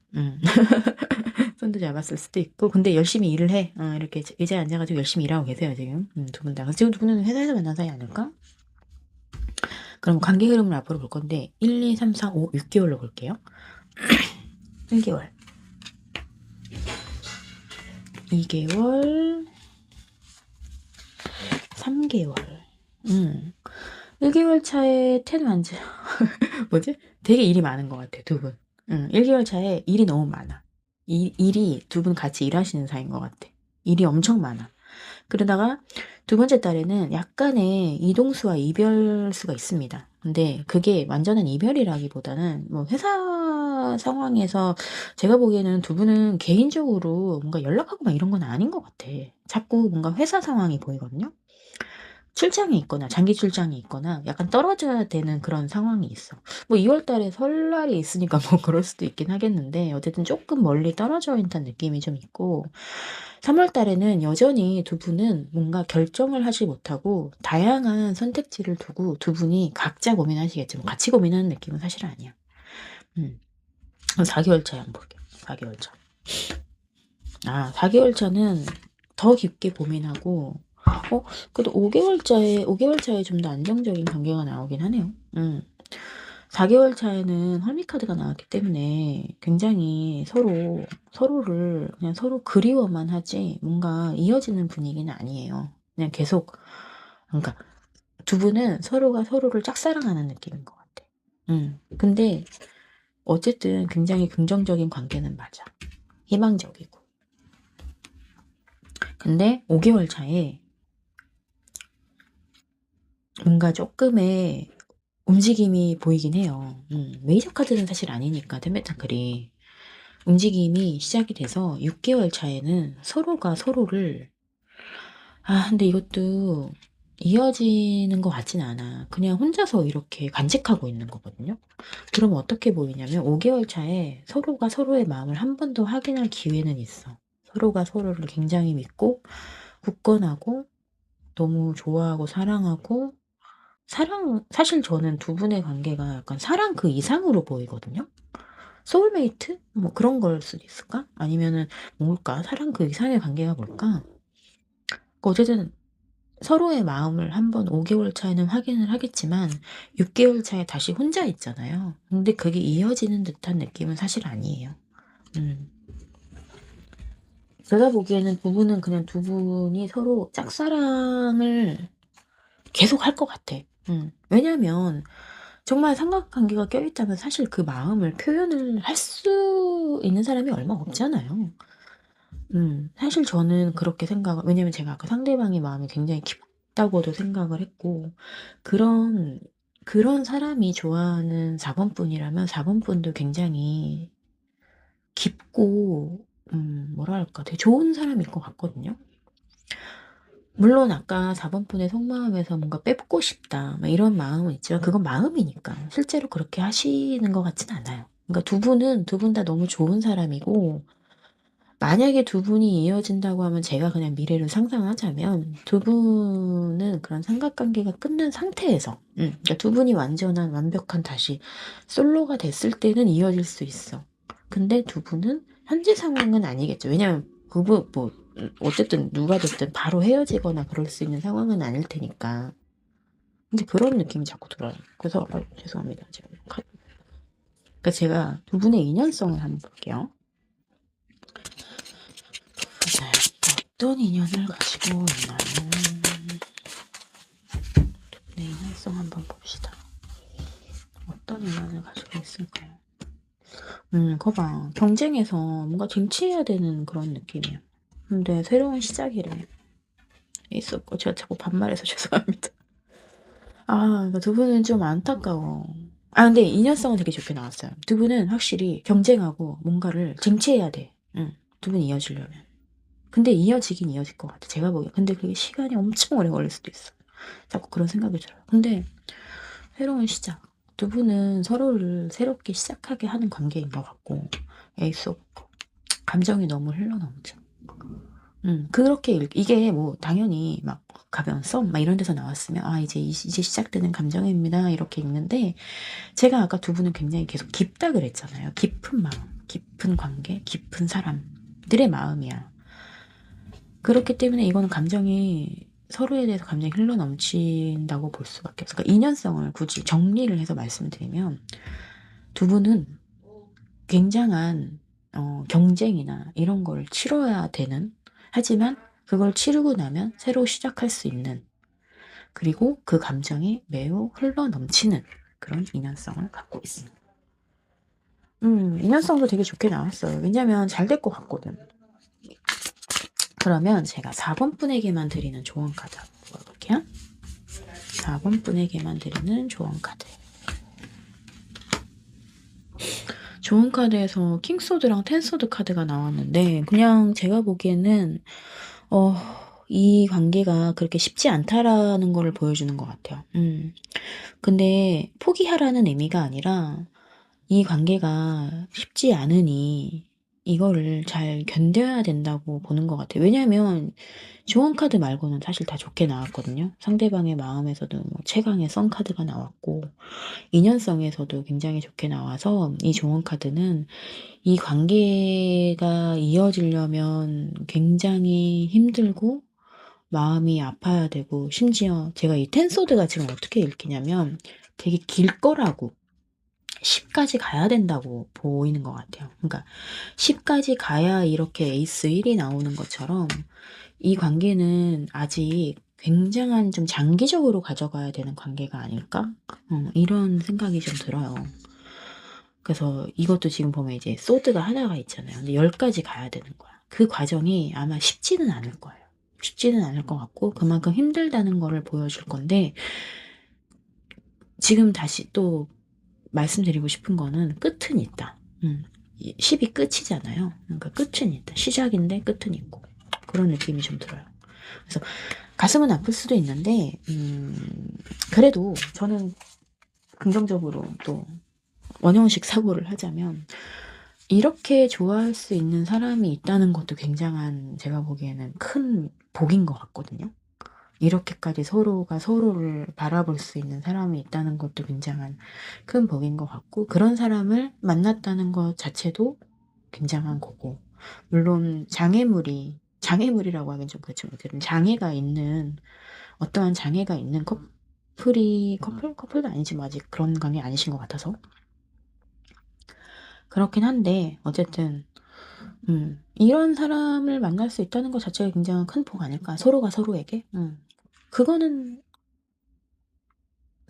손도 잡았을 수도 있고 근데 열심히 일을 해. 이렇게 의자에 앉아가지고 열심히 일하고 계세요 지금. 두 분 다. 지금 두 분은 회사에서 만난 사이 아닐까? 그럼 관계 흐름을 앞으로 볼 건데 1, 2, 3, 4, 5, 6개월로 볼게요. 1개월 2개월 3개월 1개월 차에 텐 완전 뭐지? 되게 일이 많은 것 같아 두 분. 1개월 차에 일이 너무 많아. 일이 두 분 같이 일하시는 사이인 것 같아. 일이 엄청 많아. 그러다가 두 번째 달에는 약간의 이동수와 이별수가 있습니다. 근데 그게 완전한 이별이라기보다는 뭐 회사 상황에서 제가 보기에는 두 분은 개인적으로 뭔가 연락하고 막 이런 건 아닌 것 같아. 자꾸 뭔가 회사 상황이 보이거든요. 출장이 있거나 장기 출장이 있거나 약간 떨어져야 되는 그런 상황이 있어. 뭐 2월 달에 설날이 있으니까 뭐 그럴 수도 있긴 하겠는데 어쨌든 조금 멀리 떨어져 있다는 느낌이 좀 있고 3월 달에는 여전히 두 분은 뭔가 결정을 하지 못하고 다양한 선택지를 두고 두 분이 각자 고민하시겠지만 같이 고민하는 느낌은 사실 아니야. 4개월 차에 한번 볼게요. 4개월 차. 4개월 차는 더 깊게 고민하고 그래도 5개월 차에 좀 더 안정적인 관계가 나오긴 하네요. 4개월 차에는 헐미카드가 나왔기 때문에 굉장히 서로를 그냥 서로 그리워만 하지 뭔가 이어지는 분위기는 아니에요. 그냥 계속, 그러니까 두 분은 서로가 서로를 짝사랑하는 느낌인 것 같아. 근데 어쨌든 굉장히 긍정적인 관계는 맞아. 희망적이고. 근데 5개월 차에 뭔가 조금의 움직임이 보이긴 해요. 메이저 카드는 사실 아니니까, 템베타클이. 움직임이 시작이 돼서 6개월 차에는 서로가 서로를 근데 이것도 이어지는 것 같진 않아. 그냥 혼자서 이렇게 간직하고 있는 거거든요. 그럼 어떻게 보이냐면 5개월 차에 서로가 서로의 마음을 한 번 더 확인할 기회는 있어. 서로가 서로를 굉장히 믿고 굳건하고 너무 좋아하고 사랑하고 사실 저는 두 분의 관계가 약간 사랑 그 이상으로 보이거든요. 소울메이트? 뭐 그런 걸 수도 있을까? 아니면은 뭘까? 사랑 그 이상의 관계가 뭘까? 어쨌든 서로의 마음을 한번 5개월 차에는 확인을 하겠지만 6개월 차에 다시 혼자 있잖아요. 근데 그게 이어지는 듯한 느낌은 사실 아니에요. 음. 제가 보기에는 두 분은 그냥 두 분이 서로 짝사랑을 계속 할 것 같아. 왜냐면 정말 삼각관계가 껴있다면 사실 그 마음을 표현을 할 수 있는 사람이 얼마 없잖아요. 사실 저는 그렇게 왜냐면 제가 아까 상대방의 마음이 굉장히 깊다고도 생각을 했고, 그런 사람이 좋아하는 4번 분이라면 4번 분도 굉장히 깊고, 뭐랄까, 되게 좋은 사람일 것 같거든요. 물론 아까 4번 분의 속마음에서 뭔가 뺏고 싶다, 막 이런 마음은 있지만 그건 마음이니까 실제로 그렇게 하시는 것 같진 않아요. 그러니까 두 분 다 너무 좋은 사람이고, 만약에 두 분이 이어진다고 하면 제가 그냥 미래를 상상하자면 두 분은 그런 삼각관계가 끝난 상태에서 그러니까 두 분이 완벽한 다시 솔로가 됐을 때는 이어질 수 있어. 근데 두 분은 현재 상황은 아니겠죠. 왜냐면 그분 뭐 어쨌든 누가 됐든 바로 헤어지거나 그럴 수 있는 상황은 아닐 테니까. 근데 그런 느낌이 자꾸 들어요. 그래서 죄송합니다. 그러니까 제가 두 분의 인연성을 한번 볼게요. 네, 어떤 인연을 가지고 있나요? 네, 인연성 한번 봅시다. 어떤 인연을 가지고 있을까요? 거봐. 경쟁에서 뭔가 쟁취해야 되는 그런 느낌이에요. 근데 새로운 시작이래. 있었고, 제가 자꾸 반말해서 죄송합니다. 그러니까 두 분은 좀 안타까워. 근데 인연성은 되게 좋게 나왔어요. 두 분은 확실히 경쟁하고 뭔가를 쟁취해야 돼. 두 분이 이어지려면. 근데 이어지긴 이어질 것 같아. 제가 보기에. 근데 그게 시간이 엄청 오래 걸릴 수도 있어. 자꾸 그런 생각이 들어요. 근데 새로운 시작. 두 분은 서로를 새롭게 시작하게 하는 관계인 것 같고, 에이스 오브 감정이 너무 흘러넘쳐. 그렇게 이게 뭐 당연히 막 가벼운 썸 막 이런 데서 나왔으면 이제 시작되는 감정입니다 이렇게 있는데, 제가 아까 두 분은 굉장히 계속 깊다 그랬잖아요. 깊은 마음, 깊은 관계, 깊은 사람들의 마음이야. 그렇기 때문에 이거는 서로에 대해서 감정이 흘러넘친다고 볼 수밖에 없어요. 그러니까 인연성을 굳이 정리를 해서 말씀드리면 두 분은 굉장한 경쟁이나 이런 걸 치러야 되는, 하지만 그걸 치르고 나면 새로 시작할 수 있는, 그리고 그 감정이 매우 흘러넘치는 그런 인연성을 갖고 있습니다. 인연성도 되게 좋게 나왔어요. 왜냐면 잘 될 것 같거든. 그러면 제가 4번 분에게만 드리는 조언 카드 한번 뽑아볼게요. 4번 분에게만 드리는 조언 카드. 조언 카드에서 킹소드랑 텐소드 카드가 나왔는데, 그냥 제가 보기에는 이 관계가 그렇게 쉽지 않다라는 거를 보여주는 것 같아요. 근데 포기하라는 의미가 아니라 이 관계가 쉽지 않으니 이거를 잘 견뎌야 된다고 보는 것 같아요. 왜냐하면 조언 카드 말고는 사실 다 좋게 나왔거든요. 상대방의 마음에서도 뭐 최강의 썬 카드가 나왔고, 인연성에서도 굉장히 좋게 나와서 이 조언 카드는 이 관계가 이어지려면 굉장히 힘들고 마음이 아파야 되고, 심지어 제가 이 텐소드가 지금 어떻게 읽히냐면 되게 길 거라고, 10까지 가야 된다고 보이는 것 같아요. 그러니까 10까지 가야 이렇게 에이스 1이 나오는 것처럼 이 관계는 아직 굉장한 좀 장기적으로 가져가야 되는 관계가 아닐까? 이런 생각이 좀 들어요. 그래서 이것도 지금 보면 이제 소드가 하나가 있잖아요. 근데 10까지 가야 되는 거야. 그 과정이 아마 쉽지는 않을 거예요. 쉽지는 않을 것 같고, 그만큼 힘들다는 거를 보여줄 건데, 지금 다시 또 말씀드리고 싶은 거는 끝은 있다. 10이 끝이잖아요. 그러니까 끝은 있다. 시작인데 끝은 있고. 그런 느낌이 좀 들어요. 그래서 가슴은 아플 수도 있는데, 그래도 저는 긍정적으로 또 원형식 사고를 하자면, 이렇게 좋아할 수 있는 사람이 있다는 것도 굉장한, 제가 보기에는 큰 복인 것 같거든요. 이렇게까지 서로가 서로를 바라볼 수 있는 사람이 있다는 것도 굉장한 큰 복인 것 같고, 그런 사람을 만났다는 것 자체도 굉장한 거고, 물론 장애물이라고 하긴 좀 그렇지만, 장애가 있는, 어떠한 장애가 있는 커플도 아니지, 뭐 아직 그런 관계 아니신 것 같아서. 그렇긴 한데, 어쨌든, 이런 사람을 만날 수 있다는 것 자체가 굉장한 큰 복 아닐까. 서로가 서로에게. 그거는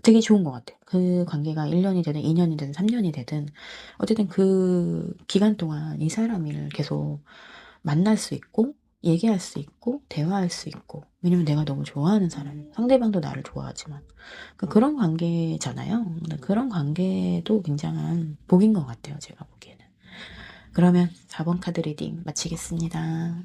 되게 좋은 것 같아요. 그 관계가 1년이 되든 2년이 되든 3년이 되든 어쨌든 그 기간 동안 이 사람을 계속 만날 수 있고 얘기할 수 있고 대화할 수 있고, 왜냐면 내가 너무 좋아하는 사람, 상대방도 나를 좋아하지만 그런 관계잖아요. 근데 그런 관계도 굉장한 복인 것 같아요, 제가 보기에는. 그러면 4번 카드 리딩 마치겠습니다.